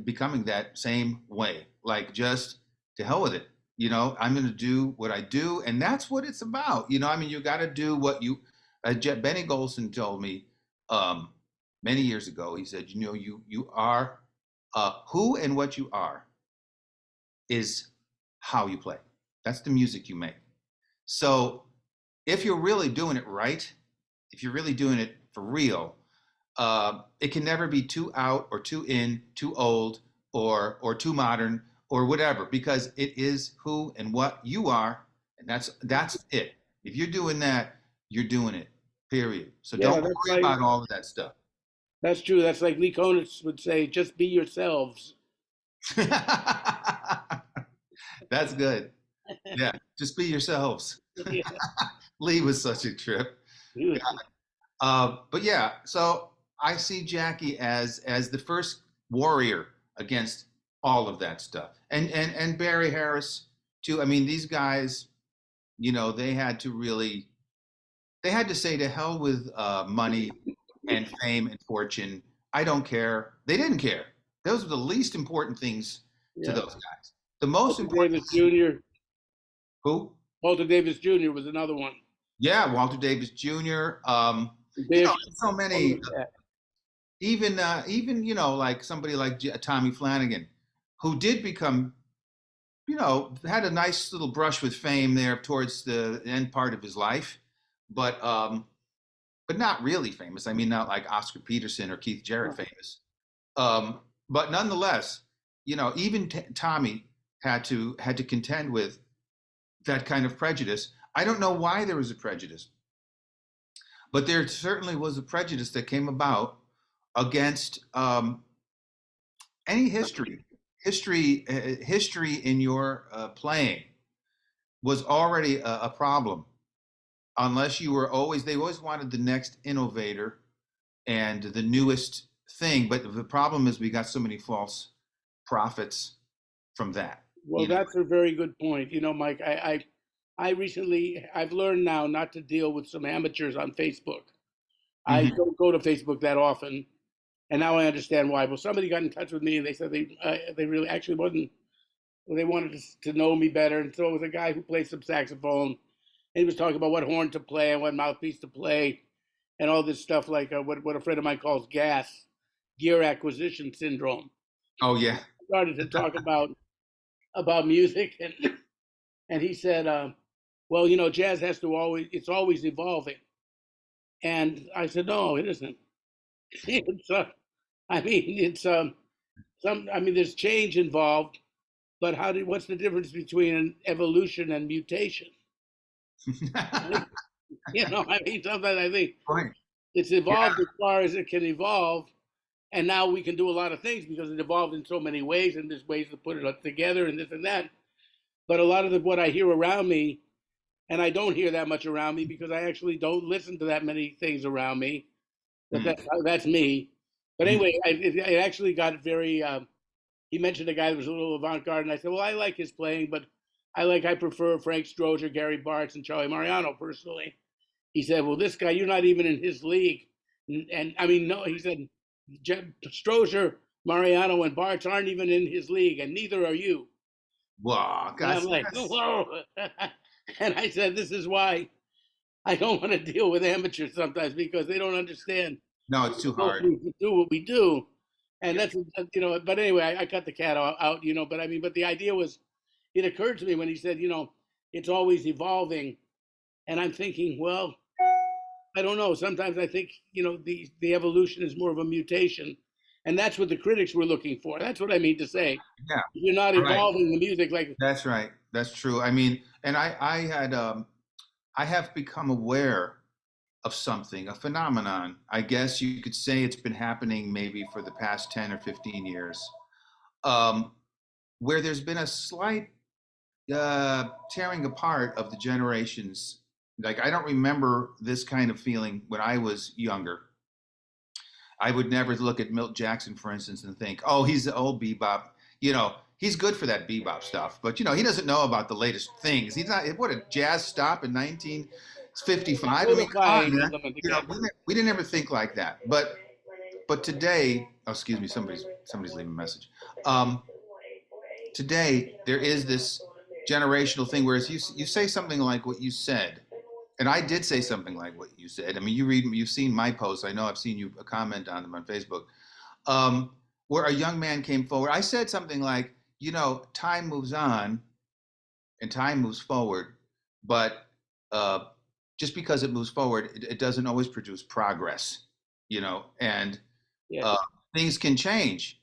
becoming that same way, like, just to hell with it. You know, I'm going to do what I do. And that's what it's about. You know, I mean, you got to do what you, Benny Golson told me many years ago. He said, you know, you are who and what you are is how you play. That's the music you make. So if you're really doing it right, if you're really doing it for real, it can never be too out or too in, too old or too modern or whatever, because it is who and what you are, and that's it. If you're doing that, you're doing it. Period. So don't worry about all of that stuff. That's true. That's like Lee Konitz would say, just be yourselves. That's good. Yeah, just be yourselves. Yeah. Lee was such a trip. Yeah. But yeah, so I see Jackie as the first warrior against all of that stuff, and Barry Harris too. I mean, these guys, you know, they had to say to hell with money and fame and fortune. I don't care. They didn't care. Those were the least important things to those guys. The most important. Davis Jr. Who? Walter Davis Jr. was another one. Yeah, Walter Davis Jr. You know, so many. Even you know, like somebody like Tommy Flanagan, who did become, you know, had a nice little brush with fame there towards the end part of his life, but not really famous. I mean, not like Oscar Peterson or Keith Jarrett famous. But nonetheless, you know, even Tommy had to contend with that kind of prejudice. I don't know why there was a prejudice, but there certainly was a prejudice that came about against any history in your playing was already a problem, unless you were they always wanted the next innovator and the newest thing. But the problem is we got so many false prophets from that. Well, you know. that's a very good point. You know, Mike, I recently, I've learned now not to deal with some amateurs on Facebook. I Mhm. don't go to Facebook that often, and now I understand why. Well, somebody got in touch with me and they said they really actually wasn't. They wanted to know me better, and so it was a guy who plays some saxophone, and he was talking about what horn to play and what mouthpiece to play, and all this stuff like what a friend of mine calls gas, gear acquisition syndrome. Oh yeah. Started to talk about music, and he said, well, you know, jazz has to always, it's always evolving. And I said, no, it isn't. It's, I mean, it's I mean, there's change involved, but what's the difference between an evolution and mutation? You know, I mean, sometimes I think Right. it's Yeah. evolved as far as it can evolve, and now we can do a lot of things because it evolved in so many ways, and there's ways to put it together and this and that. But a lot of what I hear around me, and I don't hear that much around me because I actually don't listen to that many things around me. But Mm. that's me. But Mhm. anyway, it actually got very. He mentioned a guy that was a little avant-garde, and I said, well, I like his playing, but I prefer Frank Strozier, Gary Bartz, and Charlie Mariano personally. He said, well, this guy, you're not even in his league, and I mean, no, he said, Strozier, Mariano, and Bartz aren't even in his league, and neither are you. Wow, And I'm guys, like, that's whoa. And I said, this is why I don't want to deal with amateurs sometimes because they don't understand no, it's too go hard. through to do what we do. And Yeah. that's, you know, but anyway, I cut the cat out, you know, but I mean, but the idea was, it occurred to me when he said, you know, it's always evolving. And I'm thinking, well, I don't know. Sometimes I think, you know, the evolution is more of a mutation. And that's what the critics were looking for. That's what I mean to say. Yeah. You're not Right. evolving the music like, That's right. That's true. I mean, and I have become aware of something, a phenomenon. I guess you could say it's been happening maybe for the past 10 or 15 years, um, where there's been a slight tearing apart of the generations. Like, I don't remember this kind of feeling when I was younger. I would never look at Milt Jackson, for instance, and think, oh, he's the old bebop. You know, he's good for that bebop stuff, but you know, he doesn't know about the latest things. He's not. What a jazz stop in 1955. I mean, come on, codifying man. element You know, again. we didn't ever think like that. But today, oh, excuse me, somebody's leaving a message. Um, Today there is this generational thing, whereas you say something like what you said, and I did say something like what you said. I mean, you've seen my posts. I know I've seen you comment on them on Facebook. Um, where a young man came forward, I said something like, you know, time moves on and time moves forward, but uh, just because it moves forward, it doesn't always produce progress, you know, and uh, Yes. things can change,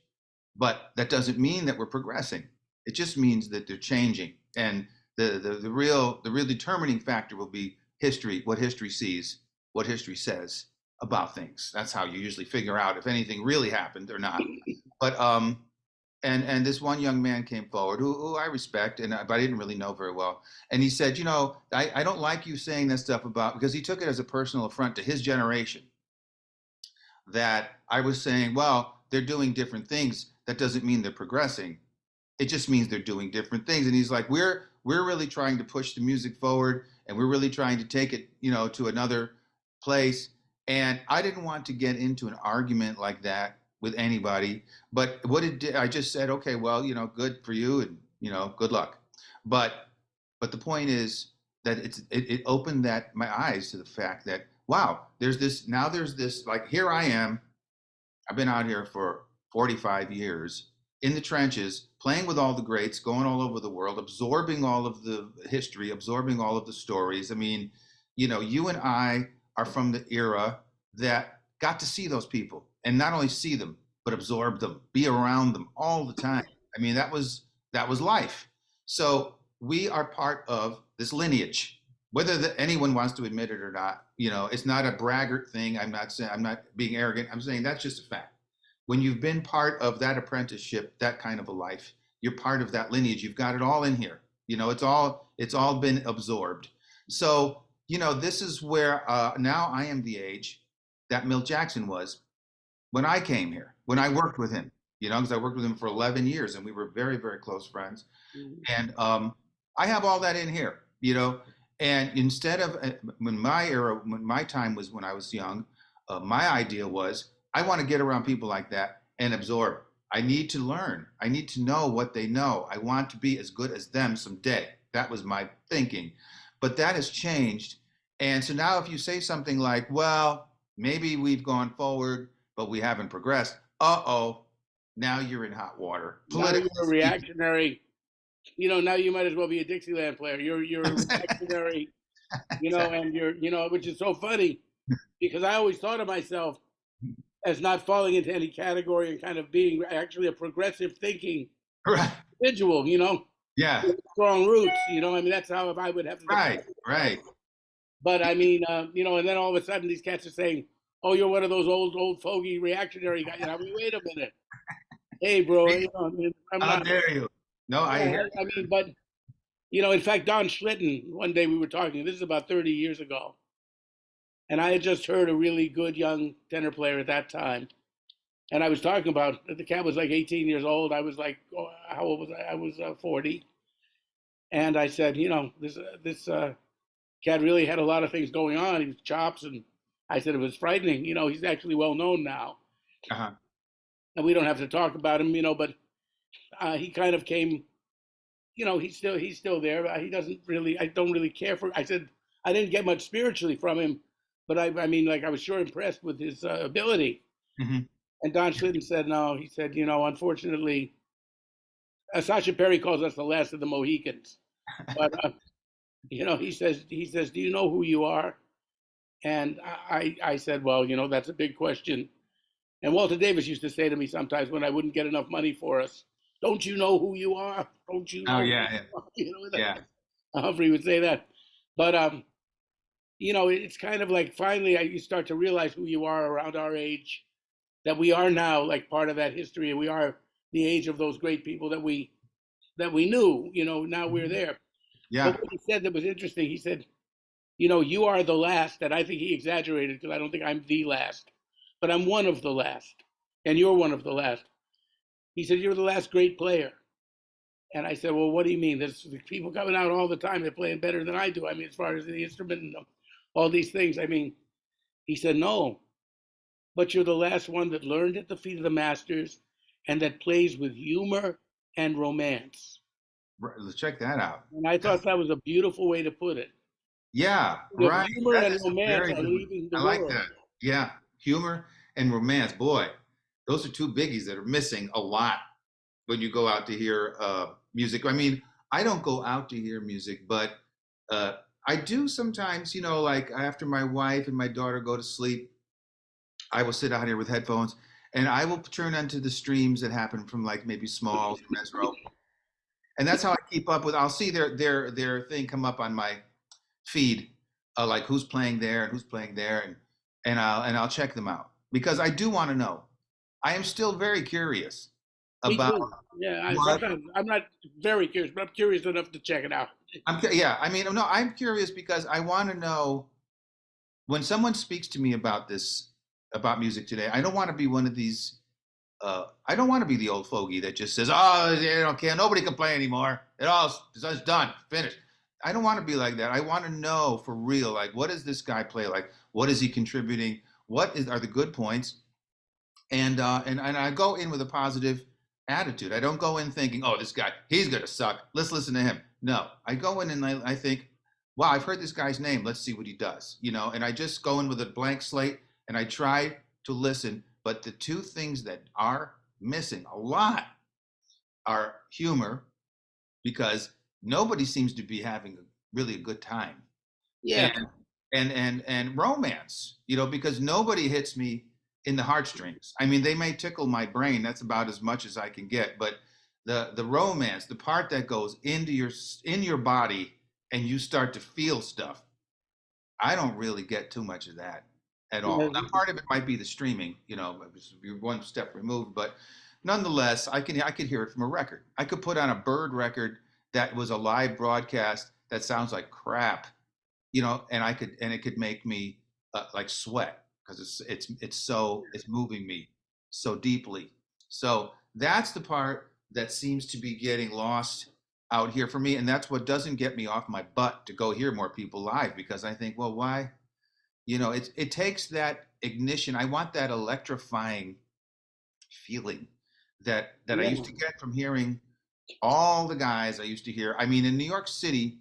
but that doesn't mean that we're progressing. It just means that they're changing, and the real determining factor will be history, what history sees, what history says about things. That's how you usually figure out if anything really happened or not. But and this one young man came forward who I respect, but I didn't really know very well. And he said, you know, I don't like you saying that stuff about, because he took it as a personal affront to his generation, that I was saying, well, they're doing different things. That doesn't mean they're progressing. It just means they're doing different things. And he's like, we're really trying to push the music forward, and we're really trying to take it, you know, to another place. And I didn't want to get into an argument like that with anybody. But what it did, I just said, okay, well, you know, good for you, and you know, good luck. But the point is that it opened that my eyes to the fact that, wow, there's this, like, here I am. I've been out here for 45 years in the trenches, playing with all the greats, going all over the world, absorbing all of the history, absorbing all of the stories. I mean, you know, you and I are from the era that got to see those people, and not only see them, but absorb them, be around them all the time. I mean, that was life. So we are part of this lineage, whether anyone wants to admit it or not. You know, it's not a braggart thing. I'm not saying, I'm not being arrogant. I'm saying that's just a fact. When you've been part of that apprenticeship, that kind of a life, you're part of that lineage. You've got it all in here. You know, it's all been absorbed. So, you know, this is where now I am the age that Milt Jackson was when I came here, when I worked with him. because I worked with him for 11 years and we were very, very close friends. Mhm. And I have all that in here, and instead of when my time was when I was young, my idea was I want to get around people like that and absorb. I need to learn. I need to know what they know. I want to be as good as them someday. That was my thinking. But that has changed. And so now if you say something like, well, maybe we've gone forward, but we haven't progressed, uh-oh, now you're in hot water. Now Politically you're a speaking. reactionary. Now you might as well be a Dixieland player. You're a reactionary, Exactly. and which is so funny because I always thought of myself as not falling into any category and kind of being actually a progressive thinking Right. individual, Yeah. with strong roots, I mean, that's how I would have to define Right. myself. Right. But I mean, and then all of a sudden these cats are saying, oh, you're one of those old fogey reactionary guys. I mean, wait a minute. Hey, bro, I mean, I'm How not. dare you? No, I Yeah, hear I mean, but in fact, Don Schlitten, one day we were talking, this is about 30 years ago, and I had just heard a really good young tenor player at that time. And I was talking about the cat was like 18 years old. I was like, oh, how old was I? I was 40. And I said, this cat really had a lot of things going on. He was chops, and I said it was frightening. He's actually well known now, you. Uh-huh. and we don't have to talk about him. But he kind of came. He's still there. But he doesn't really. I don't really care for. I said I didn't get much spiritually from him, but I mean, like I was sure impressed with his ability. Hmm. And Don Schlitten said no. He said, unfortunately, Sasha Perry calls us the last of the Mohicans. But he says, do you know who you are? And I said, well, that's a big question. And Walter Davis used to say to me sometimes when I wouldn't get enough money for us, don't you know who you are? Don't you Oh know who yeah, you yeah, are? yeah. Humphrey would say that. But it's kind of like finally you start to realize who you are around our age, that we are now like part of that history, and we are the age of those great people that we knew. Now we're Mhm. there. But Yeah. what he said that was interesting, he said, you are the last, and I think he exaggerated because I don't think I'm the last, but I'm one of the last, and you're one of the last. He said, you're the last great player. And I said, well, what do you mean? There's people coming out all the time. They're playing better than I do. I mean, as far as the instrument and all these things. I mean, he said, no, but you're the last one that learned at the feet of the masters and that plays with humor and romance. Right, let's check that out. And I thought That's that was a beautiful way to put it. yeah, Of right. humor That and is a romance very are good one. leaving the I like world. that. Yeah, humor and romance. Boy, those are two biggies that are missing a lot when you go out to hear music. I mean, I don't go out to hear music, but uh, I do sometimes. Like after my wife and my daughter go to sleep, I will sit out here with headphones and I will turn onto the streams that happen from like maybe Smalls or Mesro, and that's how I keep up with. I'll see their thing come up on my feed, like who's playing there and who's playing there, and I'll check them out because I do want to know. I am still very curious Me about too. Yeah, what sometimes I'm not very curious, but I'm curious enough to check it out. Yeah, I mean, no, I'm curious because I want to know when someone speaks to me about this about music today. I don't want to be one of these. I don't want to be the old fogey that just says, "Oh, you don't care. Nobody can play anymore. It's done, finished." I don't want to be like that. I want to know for real, like, what does this guy play like? What is he contributing? Are the good points? And I go in with a positive attitude. I don't go in thinking, "Oh, this guy, he's gonna suck. Let's listen to him." No, I go in and I think, "Wow, I've heard this guy's name. Let's see what he does." And I just go in with a blank slate and I try to listen. But the two things that are missing a lot are humor, because nobody seems to be having really a good time, Yeah, and and romance, because nobody hits me in the heartstrings. I mean, they may tickle my brain. That's about as much as I can get. But the romance, the part that goes in your body and you start to feel stuff, I don't really get too much of that at all. Now, yeah. part of it might be the streaming, you're one step removed, but nonetheless, I could hear it from a record. I could put on a Bird record that was a live broadcast that sounds like crap, and it could make me like sweat because it's moving me so deeply. So that's the part that seems to be getting lost out here for me, and that's what doesn't get me off my butt to go hear more people live, because I think, well, why? It takes that ignition. I want that electrifying feeling that I Yeah, used to get from hearing all the guys I used to hear. I mean, in New York City,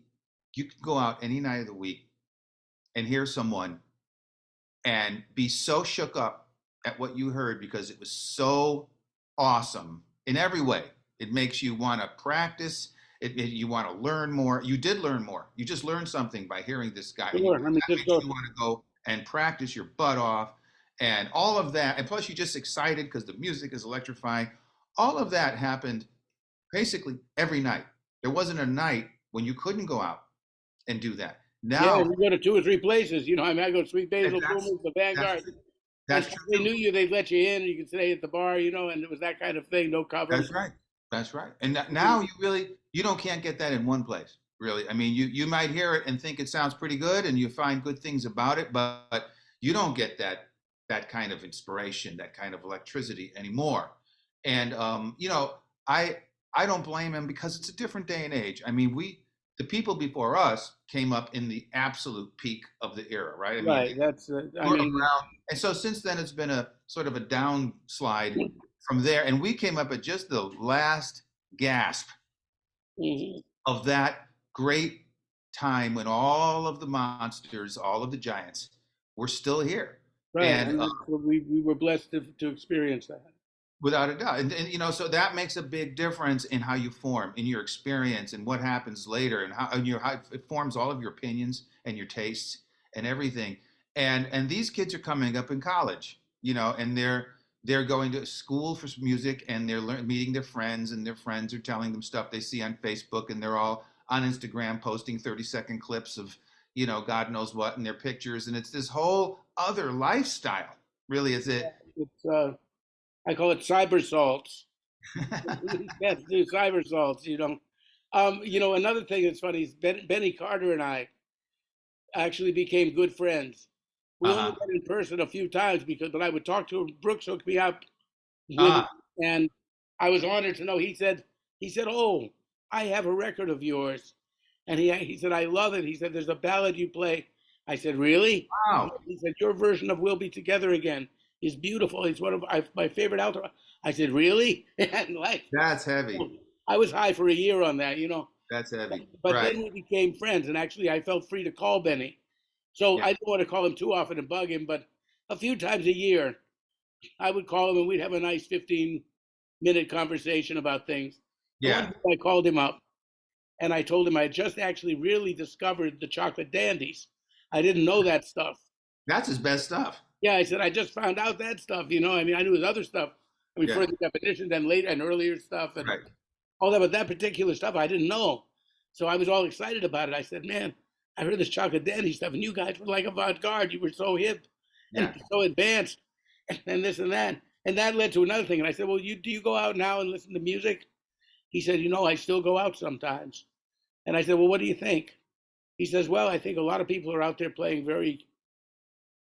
you could go out any night of the week and hear someone and be so shook up at what you heard because it was so awesome in every way. It makes you want to practice. You want to learn more. You did learn more. You just learned something by hearing this guy, and sure. I mean, that just makes go. you want to go and practice your butt off, and all of that. And plus, you're just excited because the music is electrifying. All of that happened basically every night. There wasn't a night when you couldn't go out and do that. Yeah, Now, you go to two or three places. I mean, I go to Sweet and Basil, Boomers, the that's Vanguard, and that's if they true. knew you, they'd let you in. You could stay at the bar, and it was that kind of thing. No That's cover. right. That's right. And now you don't can't get that in one place, really. I mean, you might hear it and think it sounds pretty good, and you find good things about it, but you don't get that kind of inspiration, that kind of electricity anymore. And I I don't blame him, because it's a different day and age. I mean, the people before us came up in the absolute peak of the era, right? I mean, Right. That's. I were mean, around, and so since then it's been a sort of a downslide from there, and we came up at just the last gasp mhm. of that great time when all of the monsters, all of the giants, were still here, Right. and And so we were blessed to experience that. without a doubt. And so that makes a big difference in how you form, in your experience, and what happens later, and how it forms all of your opinions and your tastes and everything. And these kids are coming up in college, and they're going to school for music, and they're meeting their friends, and their friends are telling them stuff they see on Facebook, and they're all on Instagram posting 30-second clips of God knows what in their pictures, and it's this whole other lifestyle. Really, is it? It's. I call it cyber salts. That's do cyber salts. Another thing that's funny is Benny Carter and I actually became good friends. We only Uh-huh. met in person a few times but I would talk to him. Brooks hooked me up with him, Ah, and I was honored to know. He said, "Oh, I have a record of yours," and he said, "I love it." He said, "There's a ballad you play." I said, "Really?" wow. He said, "Your version of "We'll Be Together Again" is beautiful. It's one of my favorite alto." I said, "Really?" And like, That's heavy. I was high for a year on that. That's heavy. But Right. then we became friends, and actually, I felt free to call Benny. So Yeah. I didn't want to call him too often and bug him, but a few times a year, I would call him and we'd have a nice 15-minute conversation about things. And one Yeah. day I called him up and I told him I had just actually really discovered the chocolate dandies. I didn't know that stuff. That's his best stuff. Yeah, I said, I just found out that stuff. I mean, I knew his other stuff. I mean, Yeah. further definitions and later and earlier stuff and Right. all that, but that particular stuff I didn't know. So I was all excited about it. I said, man, I heard this chocolate dandy stuff, and you guys were like avant-garde. You were so hip and Yeah. so advanced, and this and that. And that led to another thing. And I said, well, do you go out now and listen to music? He said, I still go out sometimes. And I said, well, what do you think? He says, well, I think a lot of people are out there playing very,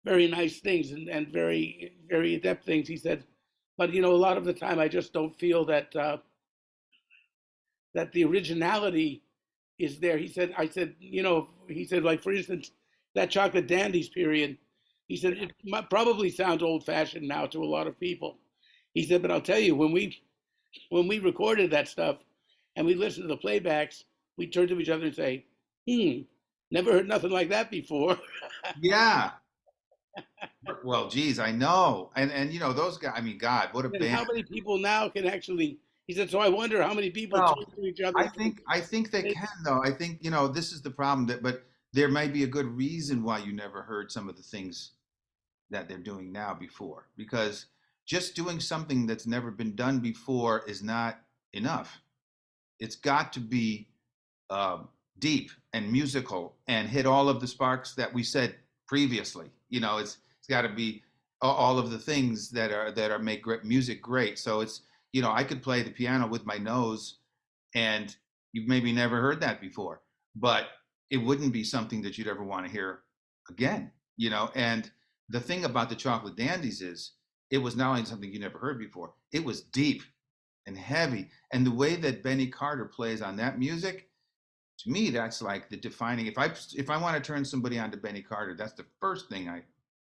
very nice things and very, very adept things. He said, but a lot of the time I just don't feel that the originality is there. He said, like, for instance, that chocolate dandies period, he said, it probably sounds old fashioned now to a lot of people. He said, but I'll tell you, when we recorded that stuff and we listened to the playbacks, we turn to each other and say, never heard nothing like that before. Yeah. Well, geez, I know. And those guys, I mean, God, what a And band. how many people now can actually, he said, so I wonder how many people Well, turn to each other I and say, think I think they can, though. I think, this is the problem, but there may be a good reason why you never heard some of the things that they're doing now before, because just doing something that's never been done before is not enough. It's got to be deep and musical and hit all of the sparks that we said previously. It's got to be all of the things that are make great music great. So I could play the piano with my nose, and you've maybe never heard that before, but it wouldn't be something that you'd ever want to hear again. And the thing about the chocolate dandies is, it was not only something you never heard before, it was deep. and heavy. And the way that Benny Carter plays on that music, to me, that's like the defining. If I want to turn somebody on to Benny Carter, that's the first thing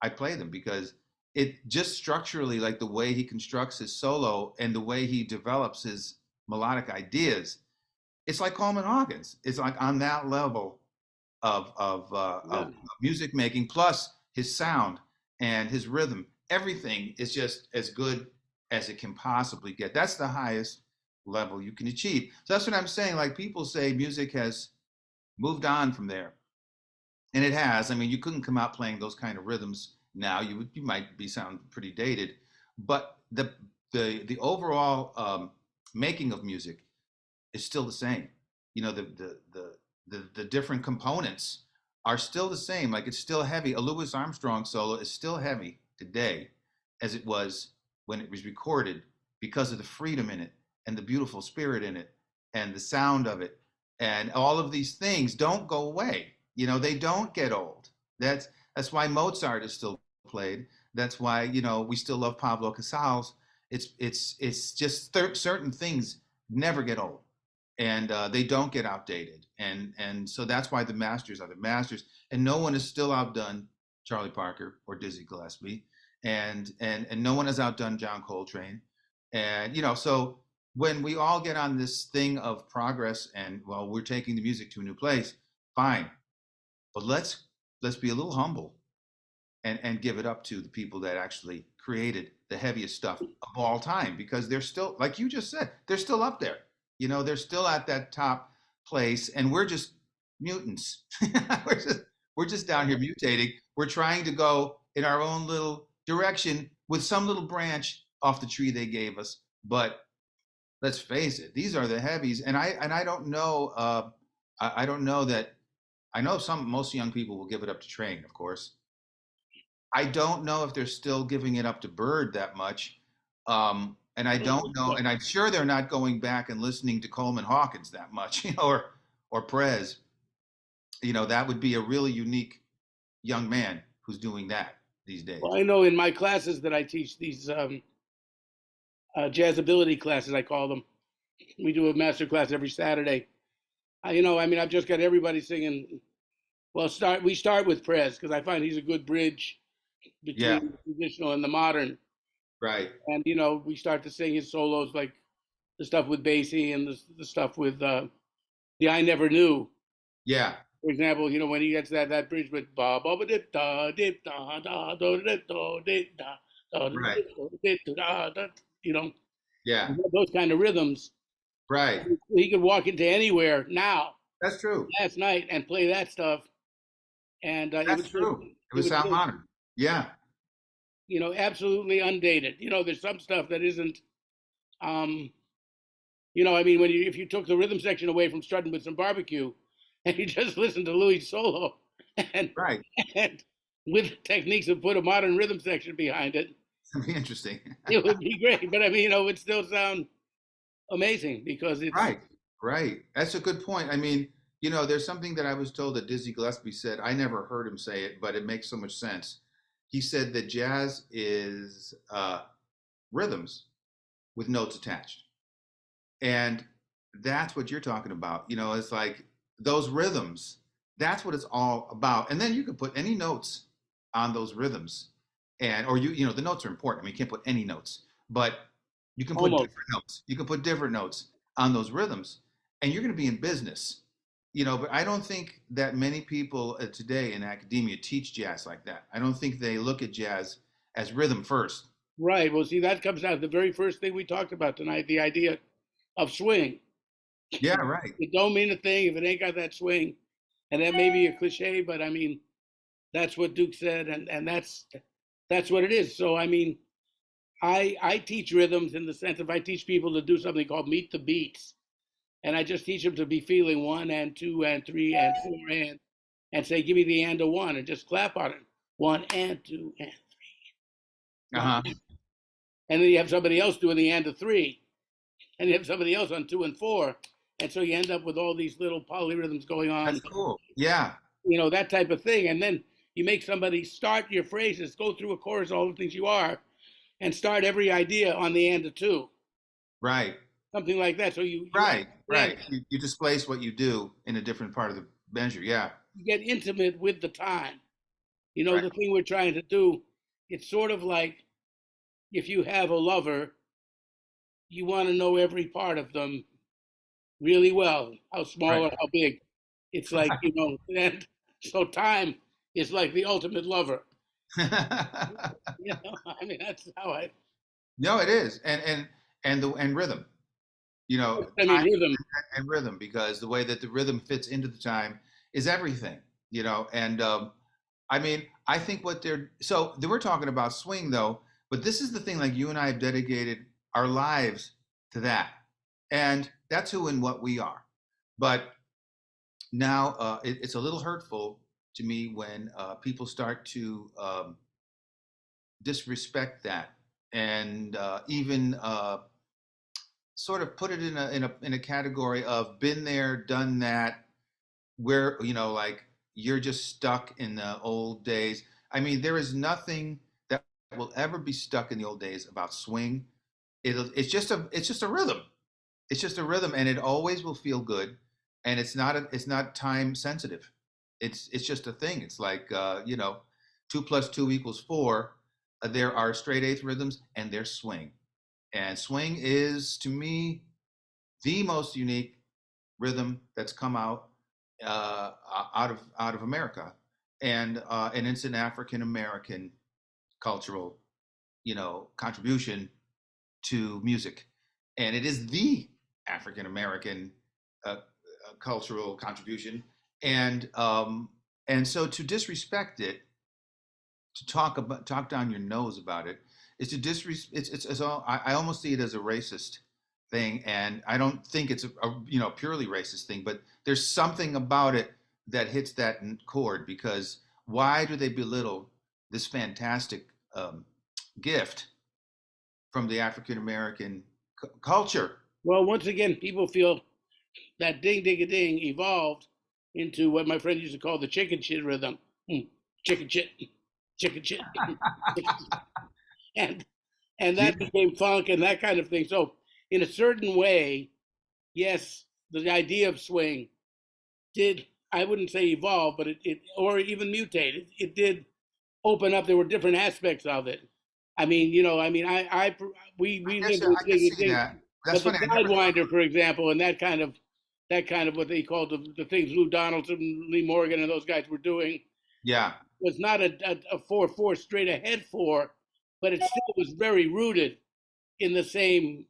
I play them, because it just structurally, like the way he constructs his solo and the way he develops his melodic ideas, it's like Coleman Hawkins. It's like on that level of music making, plus his sound and his rhythm. Everything is just as good as it can possibly get. That's the highest level you can achieve. So that's what I'm saying. Like, people say music has moved on from there, and it has. I mean, you couldn't come out playing those kind of rhythms now. You might be sound pretty dated, but the overall making of music is still the same. You know, the different components are still the same. Like, it's still heavy. A Louis Armstrong solo is still heavy today as it was when it was recorded, because of the freedom in it and the beautiful spirit in it and the sound of it, and all of these things don't go away. You know, they don't get old. That's why Mozart is still played. That's why, you know, we still love Pablo Casals. It's just certain things never get old, and they don't get outdated, and so that's why the masters are the masters, and no one has still outdone Charlie Parker or Dizzy Gillespie, and no one has outdone John Coltrane, and, you know, so when we all get on this thing of progress and, well, we're taking the music to a new place, fine, but let's be a little humble and give it up to the people that actually created the heaviest stuff of all time, because they're still, like you just said, they're still up there. You know, they're still at that top place, and we're just mutants. we're just down here mutating. We're trying to go in our own little direction with some little branch off the tree they gave us. But let's face it, these are the heavies, and I don't know. I don't know that. I know most young people will give it up to Train, of course. I don't know if they're still giving it up to Bird that much. And I don't know, and I'm sure they're not going back and listening to Coleman Hawkins that much, you know, or Prez. You know, that would be a really unique young man who's doing that these days. Well, I know in my classes that I teach, these JazzAbility classes, I call them. We do a master class every Saturday. You know, I mean, I've just got everybody singing. Well, we start with Prez, because I find he's a good bridge between the traditional and the modern. Right. And, you know, we start to sing his solos, like the stuff with Basie and the stuff with the I Never Knew. Yeah. For example, you know, when he gets that bridge with ba ba ba dip da dip da da do dip do dip da da dip da da, you know. Yeah. Those kind of rhythms. Right. He could walk into anywhere now. That's true. Last night and play that stuff, and that's true. It would sound modern. Yeah. You know, absolutely undated. You know, there's some stuff that isn't. You know, I mean, if you took the rhythm section away from Strutting with Some Barbecue, and you just listened to Louis' solo, and with techniques and put a modern rhythm section behind it, it'd be interesting. It would be great. But I mean, you know, it would still sound amazing, because it's right. That's a good point. I mean, you know, there's something that I was told that Dizzy Gillespie said. I never heard him say it, but it makes so much sense. He said that jazz is rhythms with notes attached. And that's what you're talking about. You know, it's like those rhythms, that's what it's all about. And then you can put any notes on those rhythms. Or you know, the notes are important. I mean, you can't put any notes, but you can put different notes. You can put different notes on those rhythms, and you're going to be in business. You know, but I don't think that many people today in academia teach jazz like that. I don't think they look at jazz as rhythm first. Right. Well, see, that comes down to the very first thing we talked about tonight, the idea of swing. Yeah, right. It don't mean a thing if it ain't got that swing. And that may be a cliche, but I mean, that's what Duke said, and that's what it is. So, I mean, I teach rhythms in the sense of I teach people to do something called meet the beats. And I just teach them to be feeling 1 and 2 and 3 and 4 and say, give me the and a 1, and just clap on it. 1 and 2 and 3. Uh-huh. And then you have somebody else doing the and a 3. And you have somebody else on 2 and 4. And so you end up with all these little polyrhythms going on. That's cool. Yeah. You know, that type of thing. And then you make somebody start your phrases, go through a chorus, all the things you are, and start every idea on the and a 2. Right. something like that. So you Right, right. understand, You displace what you do in a different part of the measure. Yeah, you get intimate with the time. You know, right. the thing we're trying to do, it's sort of like if you have a lover, you want to know every part of them really well, how small Right. or how big. It's like, you know, and so time is like the ultimate lover. You know, I mean, that's how No, it is, and rhythm. You know, I mean, time rhythm. and rhythm, because the way that the rhythm fits into the time is everything. You know, and I mean, I think what they're so they were talking about swing though, but this is the thing. Like you and I have dedicated our lives to that, and that's who and what we are. But now it's a little hurtful to me when people start to disrespect that and even sort of put it in a category of been there, done that, where like you're just stuck in the old days. I mean, there is nothing that will ever be stuck in the old days about swing. It's just a rhythm. It's just a rhythm, and it always will feel good, and it's not time sensitive. It's just a thing. It's like 2 plus 2 equals 4. There are straight eighth rhythms, and there's swing, and swing is to me the most unique rhythm that's come out of America, and it's an African American cultural contribution to music, and it is the African American cultural contribution, and so to disrespect it, to talk down your nose about it, is to disrespect. It's all. I almost see it as a racist thing, and I don't think it's a purely racist thing, but there's something about it that hits that chord, because why do they belittle this fantastic gift from the African American culture? Well, once again, people feel that ding, ding, a ding evolved into what my friend used to call the chicken shit rhythm. Chicken shit, chicken shit, chicken shit. And and Yeah, that became funk and that kind of thing. So in a certain way, yes, the idea of swing did, I wouldn't say evolve, but it or even mutate. It did open up. There were different aspects of it. I mean, we I guess lived with I can Ding and see Ding, that. That's but the funny. I never thought. Sidewinder, for example, and that kind of what they called the things Lou Donaldson, Lee Morgan, and those guys were doing Yeah, was not a 4/4 straight ahead four, but it still was very rooted in the same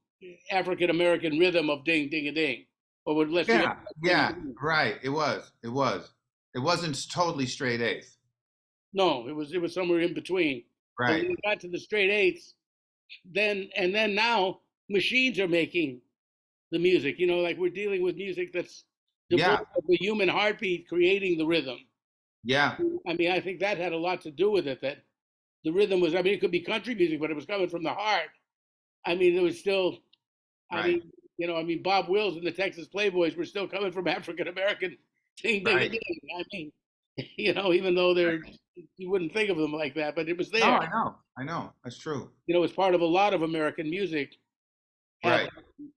African American rhythm of ding ding a ding, or with less yeah, ding a yeah. ding. Right. It was. It was. It wasn't totally straight eighth. No, it was somewhere in between. But when Right. you got to the straight eights, then now machines are making the music. You know, like we're dealing with music that's Yeah. devoid of the human heartbeat creating the rhythm. Yeah. I mean, I think that had a lot to do with it. That the rhythm was. I mean, it could be country music, but it was coming from the heart. I mean, it was still. I Right. mean, Bob Wills and the Texas Playboys were still coming from African American ding ding a Right. ding. I mean, even though you wouldn't think of them like that, but it was No, there. I know. I know. That's true. It's part of a lot of American music have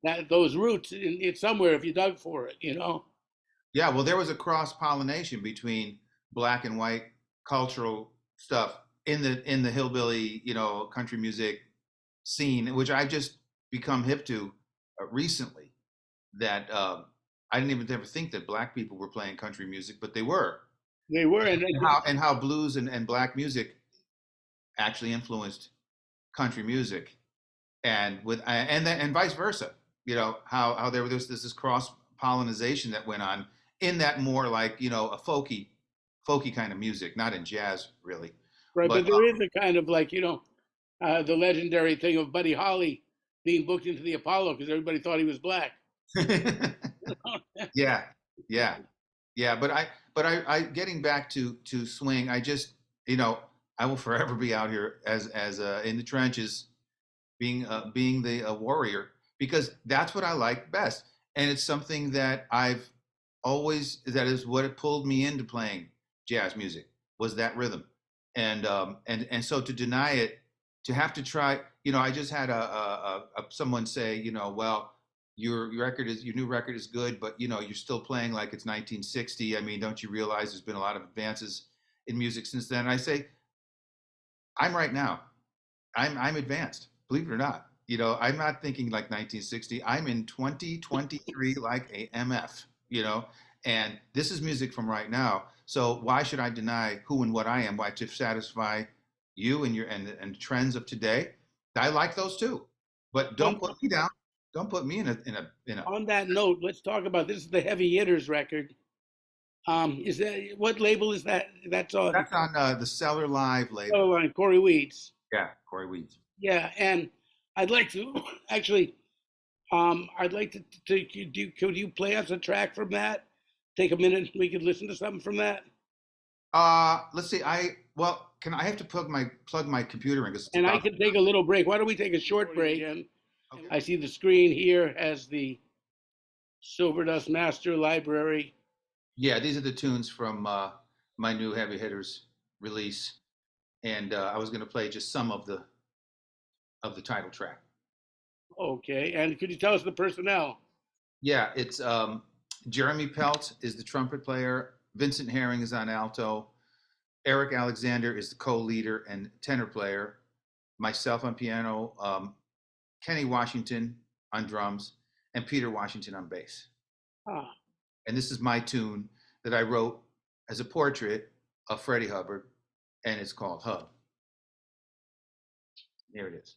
Right. those roots it's somewhere if you dug for it. Yeah. Well, there was a cross pollination between black and white cultural stuff in the hillbilly, country music scene, which I just become hip to recently. That I didn't even ever think that black people were playing country music, but they were. They were, and And how blues and black music actually influenced country music, and vice versa. How there was this cross pollination that went on in that more like a folky kind of music, not in jazz really, right, but but there is a kind of like the legendary thing of Buddy Holly being booked into the Apollo because everybody thought he was black. yeah, yeah, yeah. But I getting back to swing. I just I will forever be out here as in the trenches, being the warrior, because that's what I like best, and it's something that that is what it pulled me into playing jazz music, was that rhythm, and so to deny it, to have to try, I just had someone say, well, your new record is good, but you're still playing like it's 1960. I mean, don't you realize there's been a lot of advances in music since then? And I say, I'm right now. I'm advanced, believe it or not. I'm not thinking like 1960. I'm in 2023 like a MF, and this is music from right now. So why should I deny who and what I am? Why, to satisfy you and and the trends of today? I like those too, but don't put me down. Don't put me in a. On that note, let's talk about this. Is the Heavy Hitters record. Is that what label is that? That's on the Cellar Live label. Oh, on Corey Weeds. Yeah, Corey Weeds. Yeah, and I'd like to actually. I'd like to. Could you play us a track from that? Take a minute. We could listen to something from that. Let's see. I have to plug my computer in, and I can take a little break. Why don't we take a short break? And okay. I see the screen here as the Silver Dust Master Library. Yeah, these are the tunes from my new Heavy Hitters release, and I was going to play just some of the title track. Okay, and could you tell us the personnel? Yeah, it's Jeremy Pelt is the trumpet player. Vincent Herring is on alto. Eric Alexander is the co-leader and tenor player. Myself on piano. Kenny Washington on drums, and Peter Washington on bass. Ah. And this is my tune that I wrote as a portrait of Freddie Hubbard, and it's called Hub. Here it is.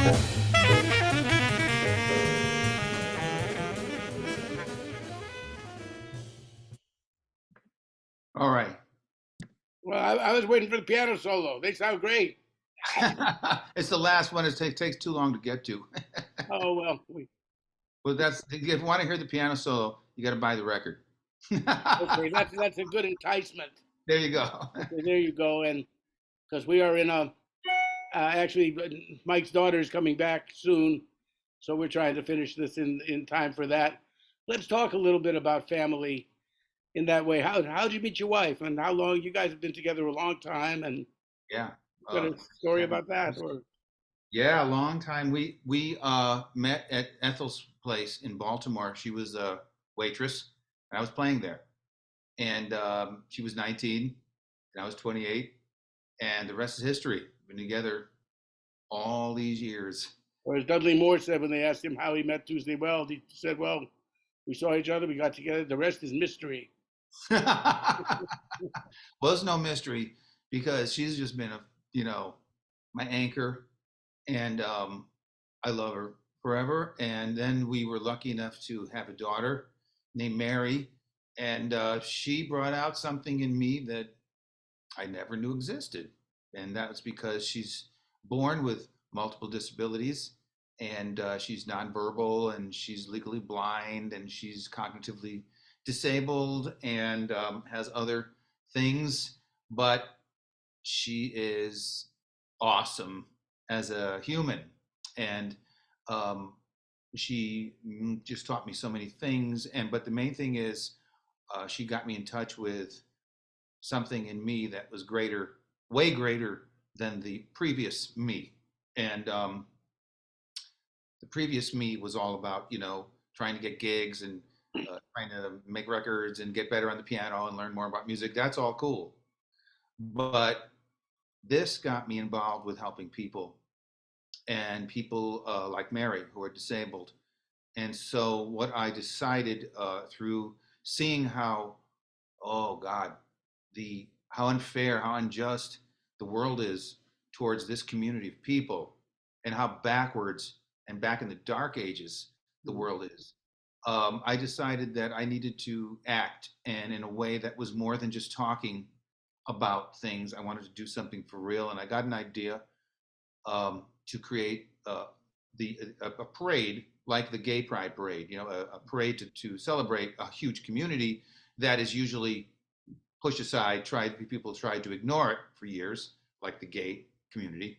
All right. Well, I was waiting for the piano solo. They sound great. It's the last one. It takes too long to get to. Oh well, But that's if you want to hear the piano solo, you got to buy the record. okay. That's a good enticement. There you go. Okay, there you go. And because we are in a actually, Mike's daughter is coming back soon, so we're trying to finish this in time for that. Let's talk a little bit about family in that way. How'd you meet your wife, and how long you guys have been together? A long time, and Yeah. got a story about that, or Yeah, a long time. We met at Ethel's place in Baltimore. She was a waitress, and I was playing there. And she was 19, and I was 28, and the rest is history. We've been together all these years. or as Dudley Moore said when they asked him how he met Tuesday Weld, he said, "Well, we saw each other, we got together. The rest is mystery." Was no mystery because she's just been my anchor, and I love her forever. And then we were lucky enough to have a daughter named Mary, and she brought out something in me that I never knew existed. And that was because she's born with multiple disabilities, and she's nonverbal, and she's legally blind, and she's cognitively disabled, and has other things. But she is awesome as a human. And um, she just taught me so many things. But the main thing is, she got me in touch with something in me that was greater, way greater than the previous me. And the previous me was all about, trying to get gigs and trying to make records and get better on the piano and learn more about music. That's all cool. But this got me involved with helping people, and people like Mary who are disabled. And so what I decided through seeing how, oh God, the how unfair, how unjust the world is towards this community of people, and how backwards and back in the dark ages the world is. I decided that I needed to act, and in a way that was more than just talking about things. I wanted to do something for real, and I got an idea to create a parade like the Gay Pride Parade. A parade to celebrate a huge community that is usually pushed aside. People tried to ignore it for years, like the gay community.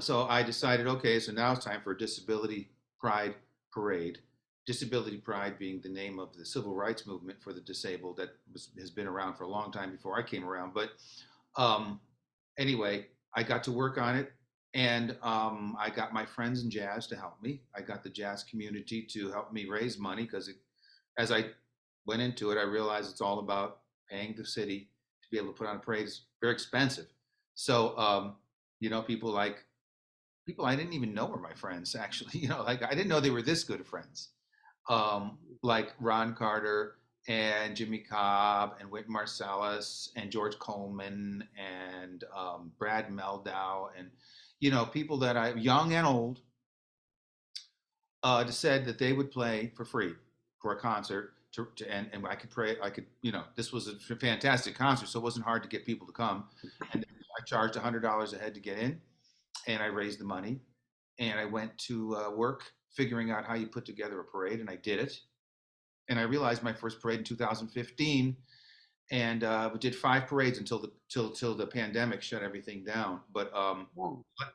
So I decided, okay, so now it's time for a Disability Pride Parade. Disability Pride being the name of the civil rights movement for the disabled that has been around for a long time before I came around. But anyway, I got to work on it, and I got my friends in jazz to help me. I got the jazz community to help me raise money because as I went into it, I realized it's all about paying the city to be able to put on a parade. It's very expensive. So, people I didn't even know were my friends, actually. Like I didn't know they were this good of friends. Like Ron Carter and Jimmy Cobb and Whit Marsalis and George Coleman and Brad Meldow and people that I young and old said that they would play for free for a concert and I could pray this was a fantastic concert, so it wasn't hard to get people to come. And I charged $100 a head to get in, and I raised the money, and I went to work figuring out how you put together a parade, and I did it. And I realized my first parade in 2015, and we did 5 parades until the pandemic shut everything down. But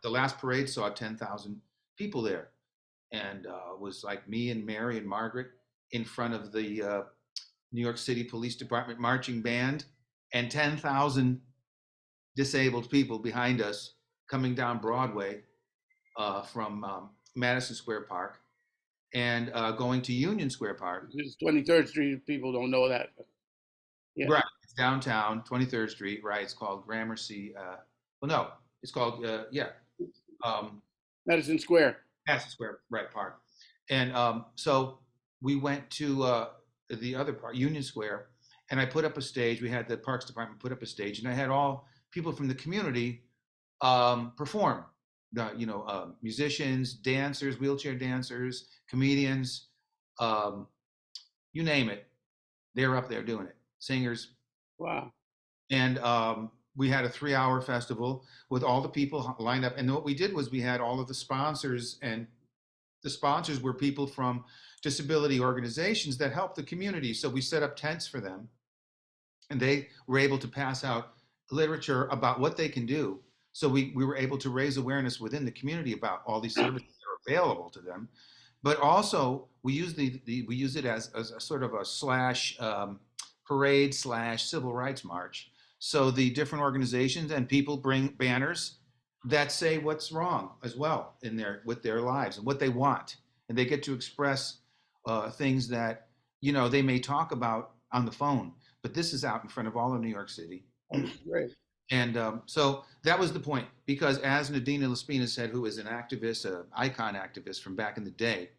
the last parade saw 10,000 people there, and was like me and Mary and Margaret in front of the New York City Police Department marching band, and 10,000 disabled people behind us coming down Broadway from Madison Square Park and going to Union Square Park. It's 23rd Street. People don't know that. Yeah. Right. It's downtown, 23rd Street. Right. It's called Gramercy. Well, no, it's called, Madison Square. Madison Square, right, Park. And so we went to the other part, Union Square, and I put up a stage. We had the Parks Department put up a stage, and I had all people from the community perform. musicians, dancers, wheelchair dancers, comedians, um, you name it, they're up there doing it. Singers, Wow. and we had a 3-hour festival with all the people lined up. And what we did was we had all of the sponsors, and the sponsors were people from disability organizations that help the community. So we set up tents for them, and they were able to pass out literature about what they can do. So we were able to raise awareness within the community about all these services that are available to them. But also we use we use it as a sort of a slash parade slash civil rights march. So the different organizations and people bring banners that say what's wrong as well in their with their lives and what they want, and they get to express things that they may talk about on the phone, but this is out in front of all of New York City. Oh, great. And so that was the point, because as Nadina Laspina said, who is an activist, an icon activist from back in the day,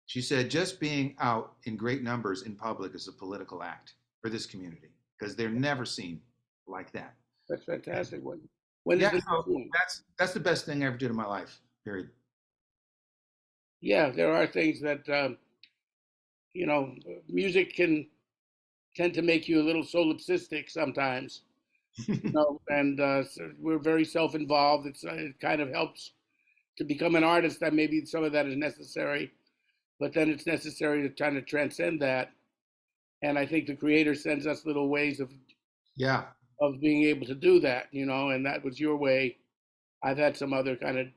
she said, just being out in great numbers in public is a political act for this community, because they're never seen like that. That's fantastic. When is Yeah, the so next one? that's the best thing I ever did in my life, period. Yeah, there are things that you know, music can tend to make you a little solipsistic sometimes. And so we're very self-involved. It kind of helps to become an artist. That maybe some of that is necessary, but then it's necessary to kind of transcend that. And I think the Creator sends us little ways Yeah, of being able to do that. And that was your way. I've had some other kind of.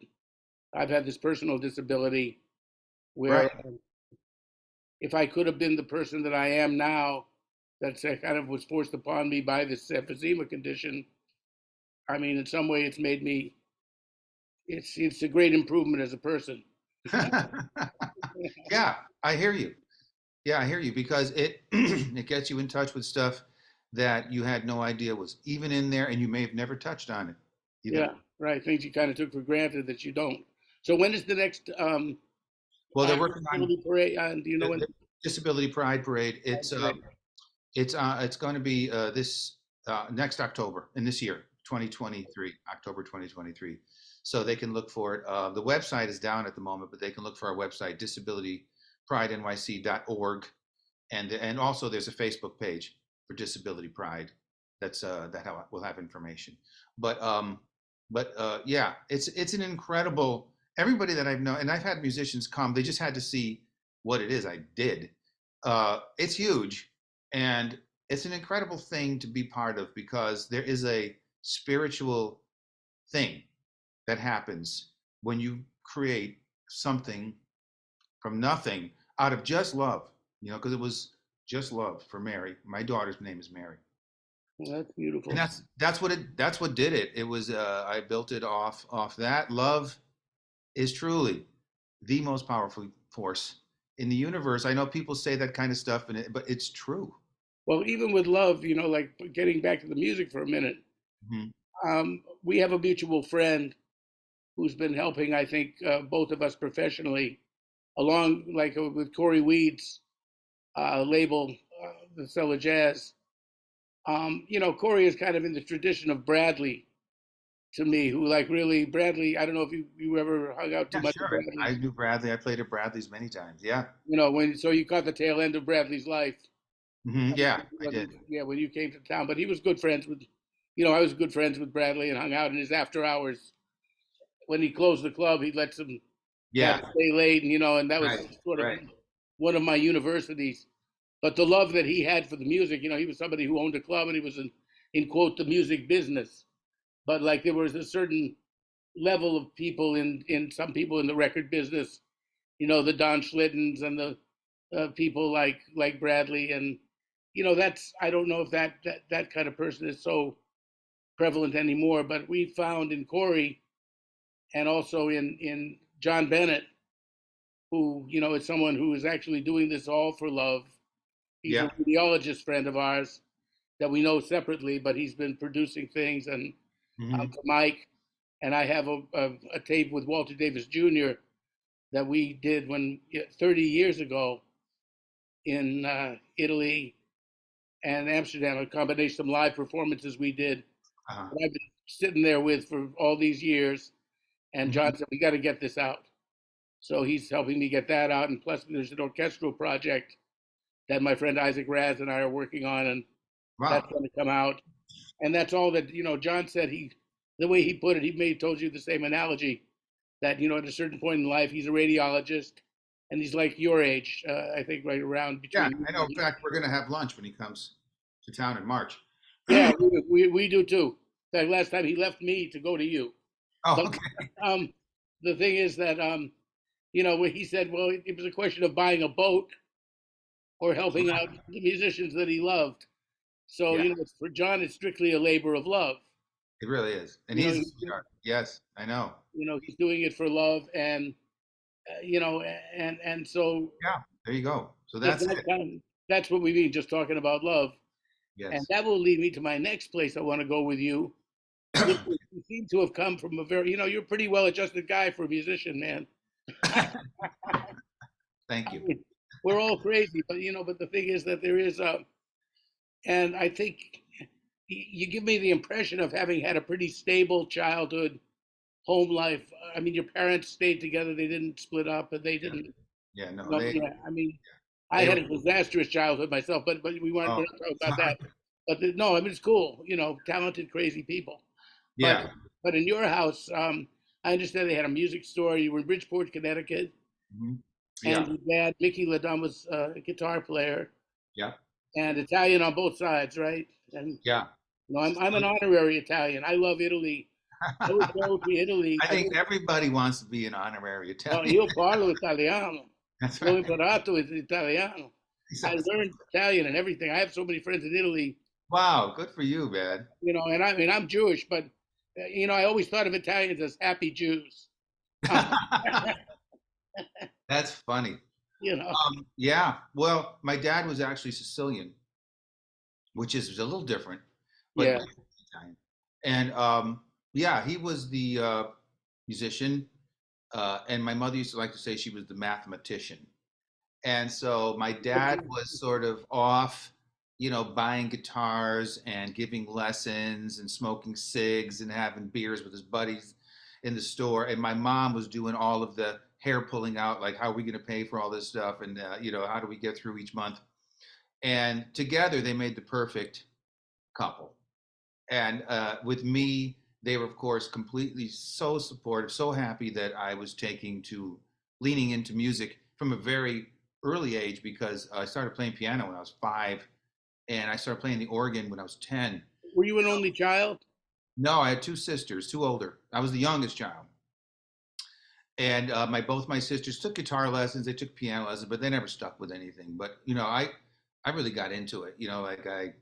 I've had this personal disability where right. if I could have been the person that I am now, that kind of was forced upon me by this emphysema condition. I mean, in some way, it's made me. It's a great improvement as a person. Yeah, I hear you. Yeah, I hear you, because it it gets you in touch with stuff that you had no idea was even in there, and you may have never touched on it either. Yeah, right. Things you kind of took for granted that you don't. So when is the next Well, they're working on disability parade? Do you know when? the Disability Pride Parade. It's going to be this next October in this year, 2023, October 2023. So they can look for it. The website is down at the moment, but they can look for our website, disabilitypridenyc.org, and also there's a Facebook page for Disability Pride. That will have information. But yeah, it's an incredible. Everybody that I've known, and I've had musicians come, they just had to see what it is I did. It's huge, and it's an incredible thing to be part of, because there is a spiritual thing that happens when you create something from nothing out of just love, because it was just love for Mary. My daughter's name is Mary. Well, that's beautiful. And that's what did it. It was I built it off that. Love is truly the most powerful force in the universe. I know people say that kind of stuff, but it's true. Well, even with love, like getting back to the music for a minute, Mhm. we have a mutual friend who's been helping, I think, both of us professionally, along like with Corey Weed's label, the Cellar Jazz. Corey is kind of in the tradition of Bradley to me, who like really Bradley. I don't know if you ever hung out too Yeah, much with sure. I Bradley. knew Bradley. I played at Bradley's many times. Yeah. So you caught the tail end of Bradley's life. Yeah, I did. Yeah, when you came to town, but he was good friends with, I was good friends with Bradley and hung out in his after hours. When he closed the club, he let some Yeah. guys stay late, and that was Right. sort of Right. one of my universities. But the love that he had for the music, he was somebody who owned a club and he was in quote the music business. But like there was a certain level of people in some people in the record business, the Don Schlittens and the people like Bradley, and that's I don't know if that kind of person is so prevalent anymore. But we found in Corey and also in John Bennett, who is someone who is actually doing this all for love. He's a Yeah. radiologist friend of ours that we know separately, but he's been producing things. And Hmm. to Mike, and I have a tape with Walter Davis Jr. that we did 30 years ago in Italy and Amsterdam, a combination of live performances we did. Uh-huh. That I've been sitting there with for all these years. And Mhm. John said, we got to get this out. So he's helping me get that out. And plus, there's an orchestral project that my friend Isaac Raz and I are working on, and that's Wow. going to come out. And that's all that, John said the way he put it, he may have told you the same analogy that, at a certain point in life, he's a radiologist and he's like your age, I think right around Yeah, between. I know. In fact, we're going to have lunch when he comes to town in March. Yeah, we do too. In fact, last time he left me to go to you. Oh, But okay. um, the thing is that, when he said, well, it was a question of buying a boat or helping out the musicians that he loved. So, Yeah, for John, it's strictly a labor of love. it really is. And You know, he's a he's, sweetheart. Yes, I know. he's doing it for love, and and so Yeah, there you go. So that, that's that it. kind of, that's what we mean, just talking about love, and Yes. that will lead me to my next place I want to go with you, which you seem to have come from a very, you're a pretty well-adjusted guy for a musician, man. Thank I you. mean, we're all crazy, but the thing is that there is and I think you give me the impression of having had a pretty stable childhood, home life. I mean, your parents stayed together; they didn't split up, and they Yeah, didn't. yeah, no, No, yeah, I mean, I they were. had a disastrous childhood myself, but Oh, we're not talking about sorry. that. But no, I mean, it's cool, talented, crazy people. But Yeah. in your house, I understand they had a music store. You were in Bridgeport, Connecticut, Mhm. and Yeah. your dad, Mickey LeDonne, was a guitar player, Yeah. and Italian on both sides, right? And Yeah. I'm an honorary Italian. I love Italy. I was going to Italy. I think everybody wants to be an honorary No, Italian. io parlo italiano. That's L'ho right. imparato italiano. I learned Italian and everything. I have so many friends in Italy, Wow, good for you, man. and I mean, I'm Jewish, but, I always thought of Italians as happy Jews. Uh, That's funny. you know, Yeah. Well, my dad was actually Sicilian, which is a little different, but yeah. Italian. And yeah, he was the musician, and my mother used to like to say she was the mathematician. And so my dad was sort of off, buying guitars and giving lessons and smoking cigs and having beers with his buddies in the store. And my mom was doing all of the hair pulling out, like, how are we going to pay for all this stuff? And, how do we get through each month? And together they made the perfect couple. And with me, they were, of course, completely so supportive, so happy that I was leaning into music from a very early age, because I started playing piano when I was 5, and I started playing the organ when I was 10. Were you an only child? No, I had two sisters, two older. I was the youngest child. And both my sisters took guitar lessons, they took piano lessons, but they never stuck with anything. But I really got into it. Like, I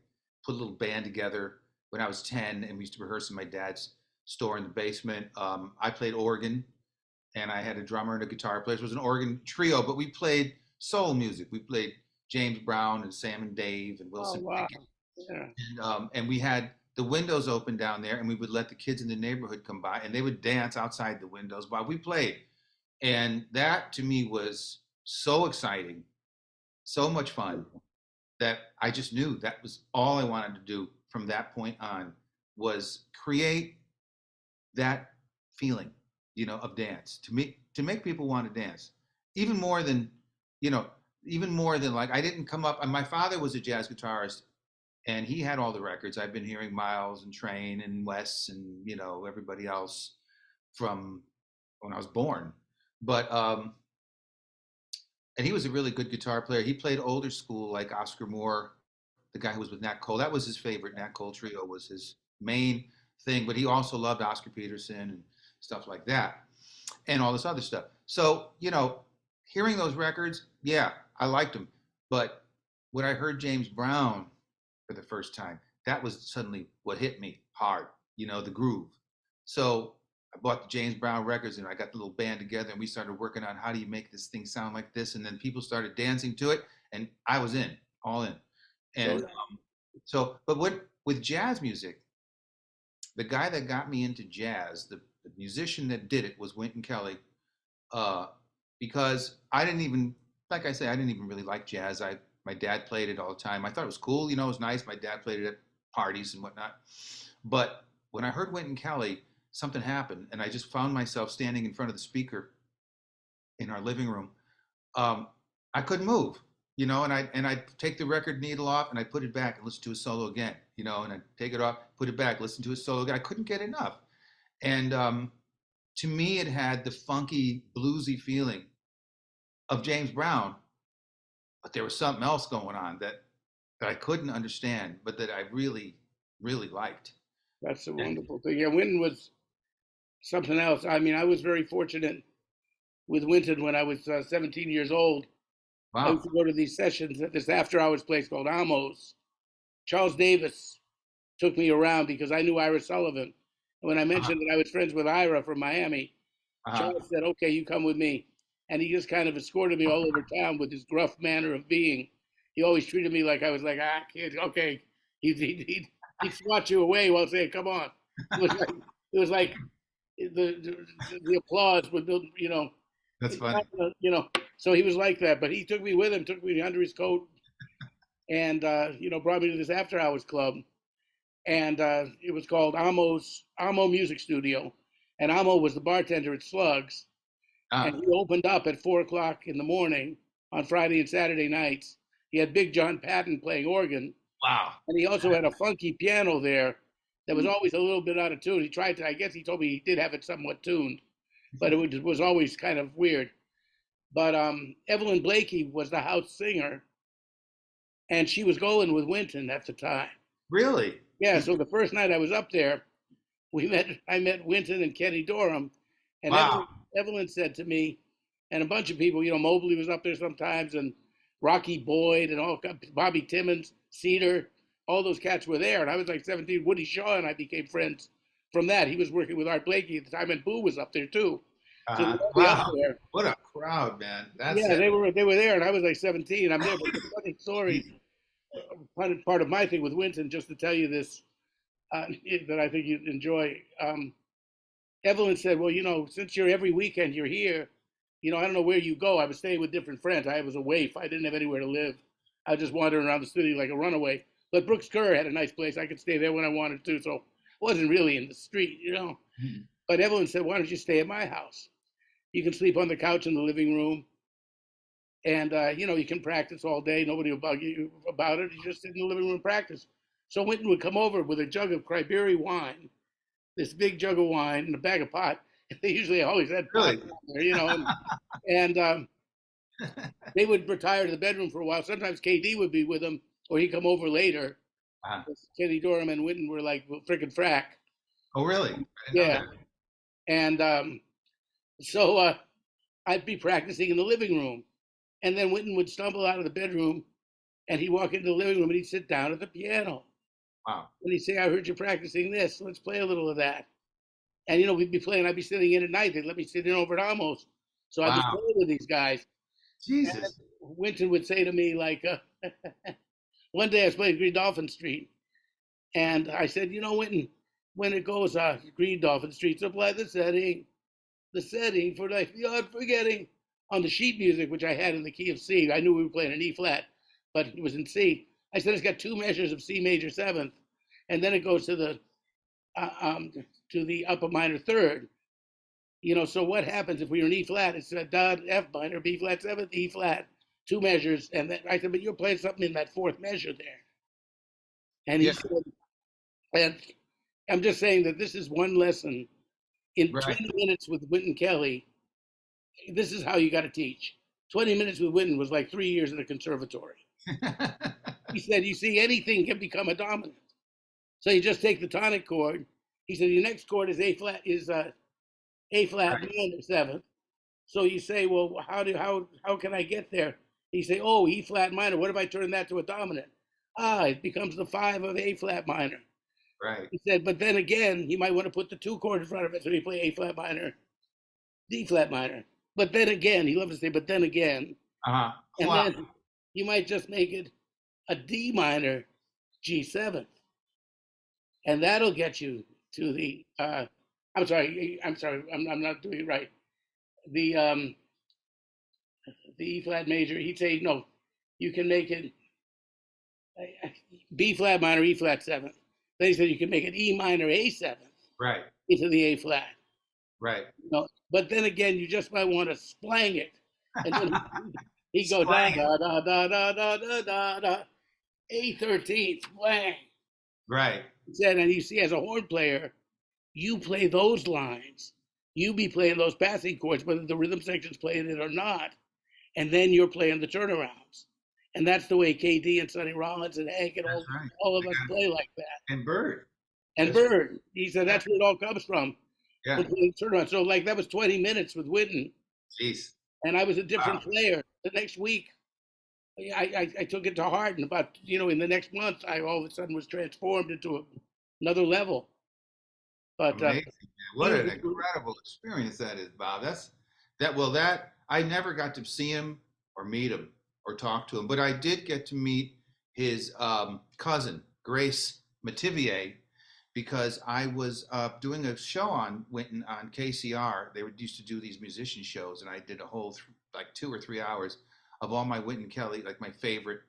put a little band together when I was 10, and we used to rehearse in my dad's store in the basement. I played organ, and I had a drummer and a guitar player. It was an organ trio, but we played soul music. We played James Brown and Sam and Dave and Oh, Wilson wow. Pickett, Yeah. and we had the windows open down there, and we would let the kids in the neighborhood come by, and they would dance outside the windows while we played. And that to me was so exciting, so much fun, that I just knew that was all I wanted to do from that point on, was create that feeling, of dance, to make people want to dance, even more than, you know, even more than, like, I didn't come up. And my father was a jazz guitarist, and he had all the records. I've been hearing Miles and Train and Wes and everybody else from when I was born. But and he was a really good guitar player. He played older school, like Oscar Moore, the guy who was with Nat Cole. That was his favorite. Nat Cole Trio was his main thing, but he also loved Oscar Peterson and stuff like that, and all this other stuff. So, hearing those records, yeah, I liked them. But when I heard James Brown for the first time, that was suddenly what hit me hard, the groove. So I bought the James Brown records, and I got the little band together, and we started working on how do you make this thing sound like this. And then people started dancing to it, and I was in, all in. So, And but with jazz music, the guy that got me into jazz, the musician that did it, was Wynton Kelly, uh, because I didn't even, like I say, I didn't even really like jazz. My dad played it all the time. I thought it was cool, it was nice. My dad played it at parties and whatnot. But when I heard Wynton Kelly something happened, and I just found myself standing in front of the speaker in our living room. I couldn't move, you know, and I take the record needle off and I put it back and listen to a solo again, you know, and I take it off, put it back, listen to a solo again. I couldn't get enough. And to me, it had the funky, bluesy feeling of James Brown, but there was something else going on that I couldn't understand, but that I really, really liked. That's a wonderful thing. Yeah, Wynton was something else. I mean, I was very fortunate with Wynton when I was 17 years old. I Wow. used to go to these sessions at this after-hours place called Amos. Charles Davis took me around because I knew Ira Sullivan. And when I Uh-huh. mentioned that I was friends with Ira from Miami, Uh-huh. Charles said, "Okay, you come with me." And he just kind of escorted me all over town with his gruff manner of being. He always treated me like I was like, kid, okay. He'd swat you away while saying, "Come on." It was like the applause would build, you know, That's funny. you know. So he was like that, but he took me with him, took me under his coat, and you know, brought me to this after hours club, and it was called Amo Music Studio, and Amo was the bartender at Slugs, and Uh, he opened up at 4 o'clock in the morning on Friday and Saturday nights. He had Big John Patton playing organ, wow. and he also had a funky piano there that was always a little bit out of tune. He tried to, I guess he told me he did have it somewhat tuned, but it was always kind of weird. But Evelyn Blakey was the house singer, and she was going with Wynton at the time. Really? Yeah, so the first night I was up there, I met Wynton and Kenny Dorham, and Wow. Evelyn said to me, and a bunch of people, you know, Mobley was up there sometimes, and Rocky Boyd, and Bobby Timmons, Cedar, all those cats were there, and I was like 17. Woody Shaw and I became friends from that. He was working with Art Blakey at the time, and Boo was up there too. So they'd all be up Wow. there. What a crowd, man. That's Yeah, it. they were there, and I was like 17. I'm there, but the funny story, part of my thing with Wynton, just to tell you this, that I think you'd enjoy. Evelyn said, "Well, you know, since you're every weekend you're here, you know, I don't know where you go." I was staying with different friends. I was a waif. I didn't have anywhere to live. I was just wandering around the city like a runaway. But Brooks Kerr had a nice place. I could stay there when I wanted to, so I wasn't really in the street, you know. Mhm. But Evelyn said, "Why don't you stay at my house? You can sleep on the couch in the living room, and you know, you can practice all day. Nobody will bug you about it. You just sit in the living room and practice." So Winton would come over with a jug of cranberry wine, this big jug of wine and a bag of pot. They usually always had pot Really? there, you know, and they would retire to the bedroom for a while. Sometimes KD would be with them, or he'd come over later. Uh, Kenny Dorham and Winton were like frickin' frack. oh, really? I didn't know Yeah, that. and so I'd be practicing in the living room, and then Winton would stumble out of the bedroom, and he'd walk into the living room and he'd sit down at the piano, Wow. and he'd say, "I heard you practicing this. Let's play a little of that." And you know, we'd be playing. I'd be sitting in at night. They'd let me sit in over at Amos, so I'd be Wow. playing with these guys. And Jesus. Winton would say to me, like, one day I was playing Green Dolphin Street, and I said, "You know, Winton, when it goes Green Dolphin Street, supply the setting for life beyond forgetting." On the sheet music, which I had in the key of C, I knew we were playing an E flat, but it was in C. I said, "It's got two measures of C major seventh, and then it goes uh, um, to the upper minor third. You know, so what happens if we were in E flat? It's a dot F minor, B flat seventh, E flat, two measures." And then I said, "But you're playing something in that fourth measure there." And he Yeah. said, and I'm just saying that this is one lesson in Right. 20 minutes with Wynton Kelly. This is how you got to teach. 20 minutes with Wynton was like 3 years in a conservatory. He said, "You see, anything can become a dominant. So you just take the tonic chord." He said, "Your next chord is A flat Right. minor seventh. So you say, well, how can I get there?" He say, "Oh, E flat minor. What if I turn that to a dominant? Ah, it becomes the five of A flat minor." Right. He said, "But then again, you might want to put the two chord in front of it, so you play A flat minor, D flat minor. But then again," he loved to say, "but then again," Uh-huh. and Wow. then you might just make it a D minor G7, and that'll get you to the. I'm sorry, I'm not doing it right. The the E flat major. He'd say, "No, you can make it B flat minor, E flat seventh." Then he said, "You can make it E minor, A seventh." Right. into the A flat. Right. But then again, you just might want to splang it, and then he goes da Splang it. da da da da da da da da A13 splang. Right. And you see, as a horn player, you play those lines. You be playing those passing chords, whether the rhythm section's playing it or not, and then you're playing the turnarounds. And that's the way KD and Sonny Rollins and Hank and That's right. all of us play like that. And Bird. And That's Bird, he said that's where it all comes from. Yeah. Turnaround. So like that was 20 minutes with Wynton. Jeez. And I was a different player. The next week, I took it to heart, and about in the next month, I all of a sudden was transformed into another level. But amazing, what an incredible experience that is, Bob. That I never got to see him or meet him or talk to him, but I did get to meet his cousin Grace Mativier, because I was doing a show on Wynton on KCR. They used to do these musician shows, and I did a whole like 2 or 3 hours of all my Wynton Kelly, like my favorite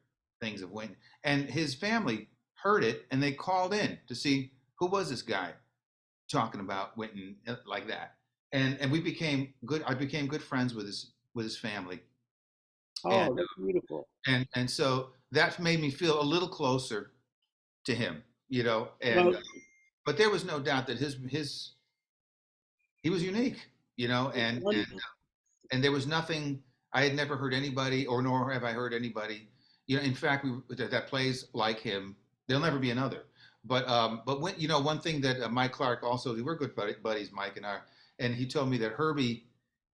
things of Wynton. And his family heard it, and they called in to see who was this guy talking about Wynton like that. And we became good. I became good friends with his family. Oh, that's beautiful. And so that made me feel a little closer to him, and. But there was no doubt that he was unique, and there was nothing. I had never heard anybody, or nor have I heard anybody. In fact, that plays like him. There'll never be another. But when one thing that Mike Clark also, we're good buddies, Mike and I, and he told me that Herbie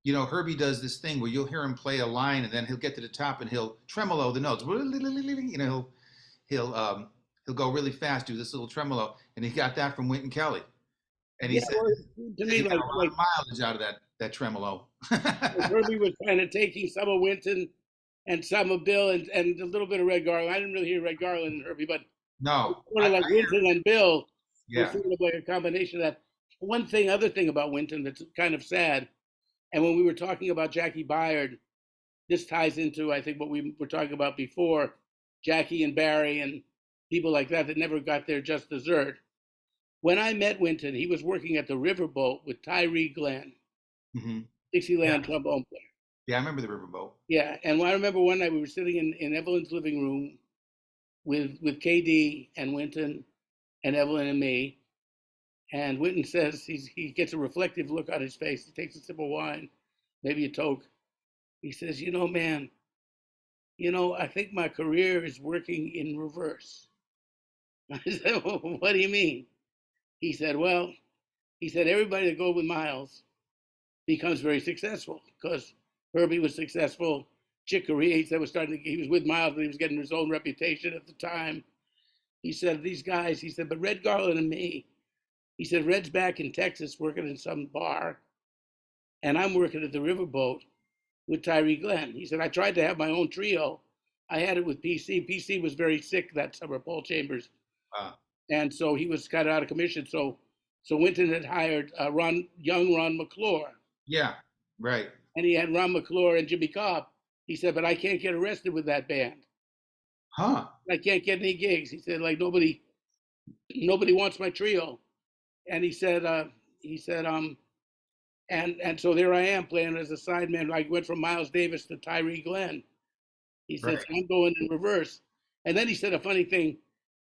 does this thing where you'll hear him play a line, and then he'll get to the top and he'll tremolo the notes. He'll go really fast, do this little tremolo, and he got that from Wynton Kelly. And he said, to me, he got a lot of mileage out of that tremolo. Herbie was kind of taking some of Wynton and some of Bill and a little bit of Red Garland. I didn't really hear Red Garland and Herbie, but no, sort of like Wynton and Bill. Yeah, sort of like a combination of that. Other thing about Wynton that's kind of sad, and when we were talking about Jackie Byard, this ties into I think what we were talking about before, Jackie and Barry and people like that never got their just dessert. When I met Wynton, he was working at the Riverboat with Tyree Glenn, Dixieland trombone player. Yeah, I remember the Riverboat. Yeah, and I remember one night we were sitting in Evelyn's living room with KD and Wynton and Evelyn and me, and Wynton says he gets a reflective look on his face. He takes a sip of wine, maybe a toke. He says, man, I think my career is working in reverse. I said, well, what do you mean? He said, everybody that goes with Miles becomes very successful, because Herbie was successful. Chick Corea, he said, he was with Miles, but he was getting his own reputation at the time. He said, these guys, he said, but Red Garland and me, he said, Red's back in Texas working in some bar, and I'm working at the Riverboat with Tyree Glenn. He said, I tried to have my own trio. I had it with PC. PC was very sick that summer, Paul Chambers. And so he was kind of out of commission. So Wynton had hired young Ron McClure. Yeah, right. And he had Ron McClure and Jimmy Cobb. He said, but I can't get arrested with that band. Huh. I can't get any gigs. He said, like nobody wants my trio. And he said, and so there I am playing as a sideman. I went from Miles Davis to Tyree Glenn. He said, right. So I'm going in reverse. And then he said a funny thing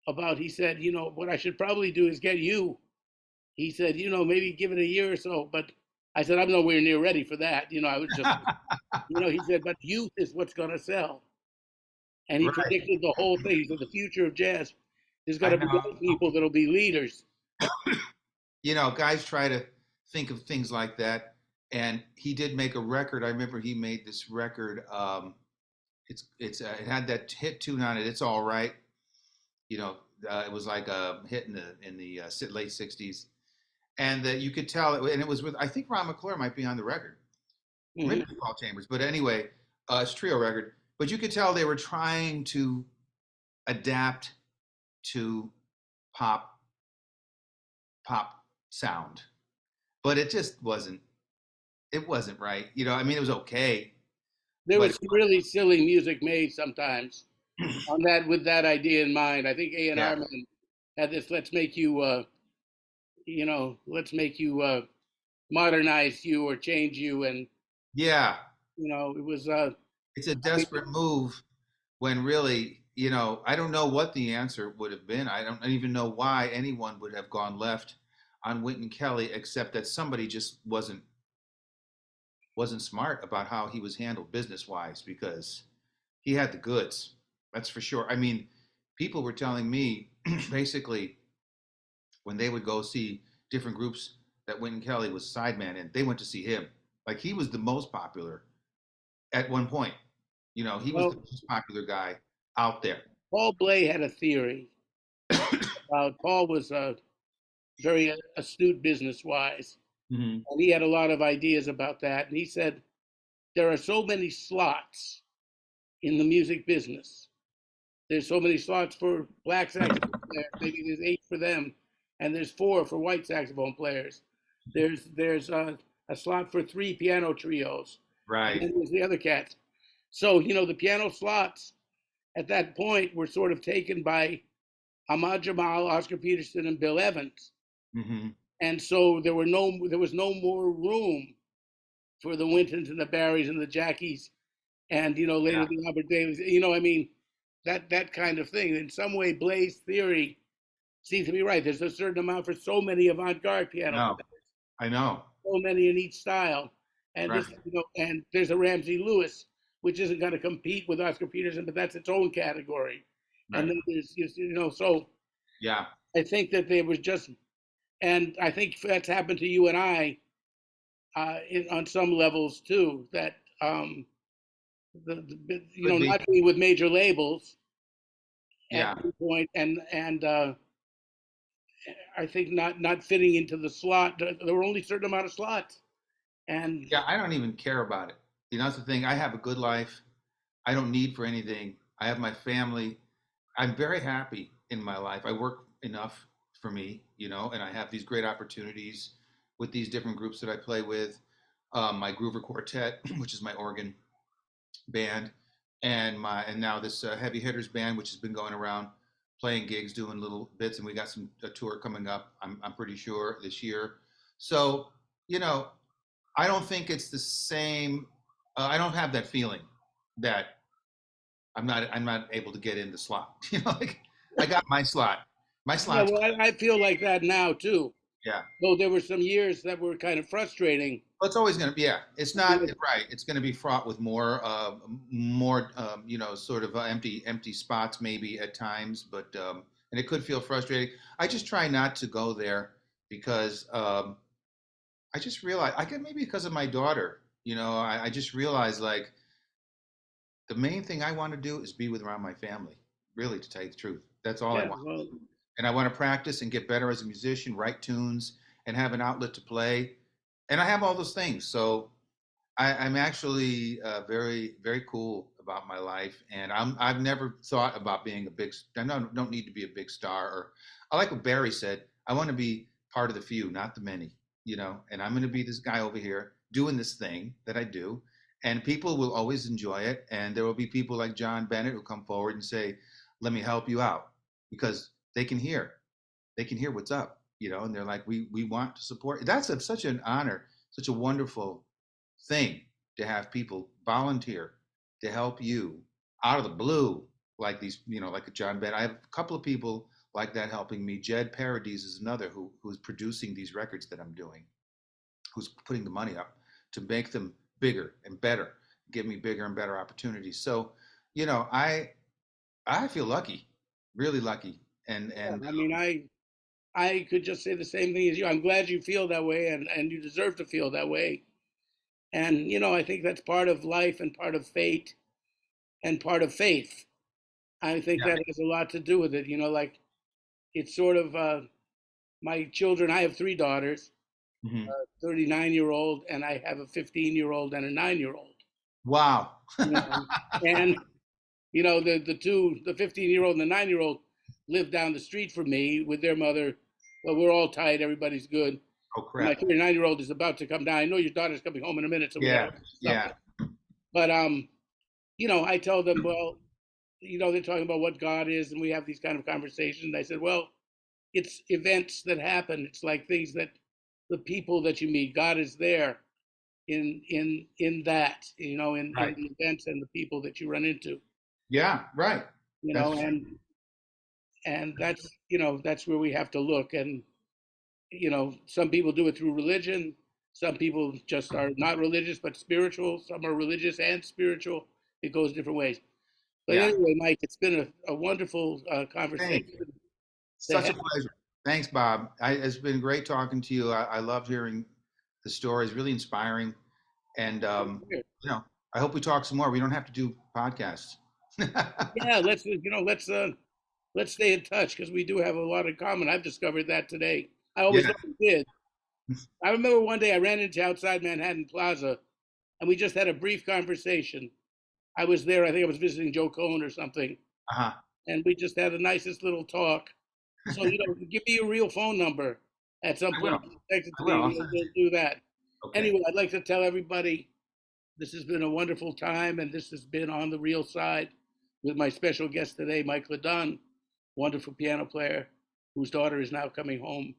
about, he said, what I should probably do is get you. He said, maybe give it a year or so. But I said, I'm nowhere near ready for that. I was just, he said, but youth is what's going to sell. And he predicted the whole thing. He said, the future of jazz, there's got to be young people that'll be leaders. Guys try to think of things like that. And he did make a record. I remember he made this record. It had that hit tune on it. It's All Right. It was like a hit in the late '60s, and that you could tell. And it was with, I think Ron McClure might be on the record, written by Paul Chambers. But anyway, it's a trio record. But you could tell they were trying to adapt to pop sound, but it just wasn't. It wasn't right. It was okay. There was really silly music made sometimes on that with that idea in mind. I think A&R Man had this, let's make you let's make you modernize you or change you, and Yeah, it was. it's a I mean, desperate move when really, I don't know what the answer would have been. I don't even know why anyone would have gone left on Wynton Kelly, except that somebody just wasn't smart about how he was handled business wise because he had the goods. That's for sure. I mean, people were telling me basically when they would go see different groups that Wynton Kelly was sideman in, they went to see him. Like he was the most popular at one point. He was the well, most popular guy out there. Paul Bley had a theory about. Paul was very astute business wise, Mm-hmm. and he had a lot of ideas about that. And he said there are so many slots in the music business. There's so many slots for black saxophone players. Maybe there's 8 for them, and there's 4 for white saxophone players. There's a slot for 3 piano trios, and Right. then there's the other cats. So the piano slots at that point were sort of taken by Ahmad Jamal, Oscar Peterson, and Bill Evans, Mm-hmm. and so there was no more room for the Wintons and the Barrys and the Jackies, and later Yeah. the Albert Davies. I mean, that kind of thing. In some way, Blaze theory seems to be right. There's a certain amount for so many avant-garde piano No, players, I know. so many in each style, and Right. and there's a Ramsey Lewis, which isn't going to compete with Oscar Peterson, but that's its own category. And Right. then there's so Yeah. I think that there was just, and I think that's happened to you and I on some levels too. That Could be. not being with major labels at Yeah. one point, and I think not fitting into the slot. There were only a certain amount of slots, and Yeah. I don't even care about it. That's the thing. I have a good life. I don't need for anything. I have my family. I'm very happy in my life. I work enough for me, and I have these great opportunities with these different groups that I play with. My Groover Quartet, which is my organ band, and now this Heavy Hitters band, which has been going around playing gigs, doing little bits, and we got a tour coming up. I'm pretty sure this year. So you know, I don't think it's the same. I don't have that feeling that I'm not able to get in the slot. Like I got my slot. My yeah, slot's well, I feel like that now too. yeah. Though there were some years that were kind of frustrating. Well, it's always going to be yeah. It's not Because, right. It's going to be fraught with more sort of empty spots maybe at times, but and it could feel frustrating. I just try not to go there because I just realize I get maybe because of my daughter. I just realize like the main thing I want to do is be with around my family. Really, to tell you the truth, that's all I yeah, want. well, And I want to practice and get better as a musician, write tunes, and have an outlet to play. And I have all those things. So I'm actually very, very cool about my life. And I've never thought about being a big, I don't need to be a big star. Or I like what Barry said. I want to be part of the few, not the many. And I'm going to be this guy over here doing this thing that I do. And people will always enjoy it. And there will be people like John Bennett who come forward and say, let me help you out because they can hear what's up, and they're like, we want to support. Such an honor, such a wonderful thing to have people volunteer to help you out of the blue, like like a John Bennett. I have a couple of people like that helping me. Jed Paradis is another who's producing these records that I'm doing, who's putting the money up to make them bigger and better, give me bigger and better opportunities. So, I feel lucky, really lucky, and yeah. I mean, I could just say the same thing as you. I'm glad you feel that way, and you deserve to feel that way. And I think that's part of life and part of fate and part of faith. I think yeah. that has a lot to do with it. Like it's sort of my children. I have 3 daughters, Hmm. 39-year-old, and I have a 15-year-old and a 9-year-old. Wow. You know, and the 15-year-old and the 9-year-old live down the street from me with their mother. Well, we're all tight. Everybody's good. Oh My crap. 39-year-old is about to come down. I know your daughter's coming home in a minute, so we got to Yeah. wrap this up. Yeah. But I tell them, well, they're talking about what God is, and we have these kind of conversations. I said, well, it's events that happen. It's like things that the people that you meet. God is there in that, in Right. the events and the people that you run into, Yeah, right. you That's know, true. and that's where we have to look. And some people do it through religion. Some people just are not religious but spiritual. Some are religious and spiritual. It goes different ways. But Yeah. anyway, Mike, it's been a wonderful Thank conversation you. to Such have. a pleasure. Thanks, Bob. It's been great talking to you. I love hearing the stories, really inspiring. And, I hope we talk some more. We don't have to do podcasts. Yeah, let's stay in touch because we do have a lot in common. I've discovered that today. I always Yeah. thought we did. I remember one day I ran into outside Manhattan Plaza and we just had a brief conversation. I was there, I think I was visiting Joe Cohen or something, Uh-huh. and we just had the nicest little talk. So, give me your real phone number at some I point. will. Text it I to will. me, I'll and send it to we'll you. do that. Okay. Anyway, I'd like to tell everybody this has been a wonderful time, and this has been On the Real Side with my special guest today, Mike LeDonne, wonderful piano player whose daughter is now coming home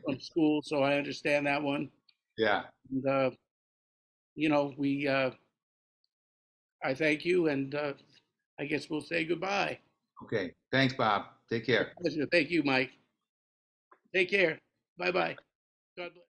from school, so I understand that one. Yeah. And, we I thank you, and I guess we'll say goodbye. Okay. Thanks, Bob. Take My care. pleasure. Thank you, Mike. Take care. Bye bye. God bless.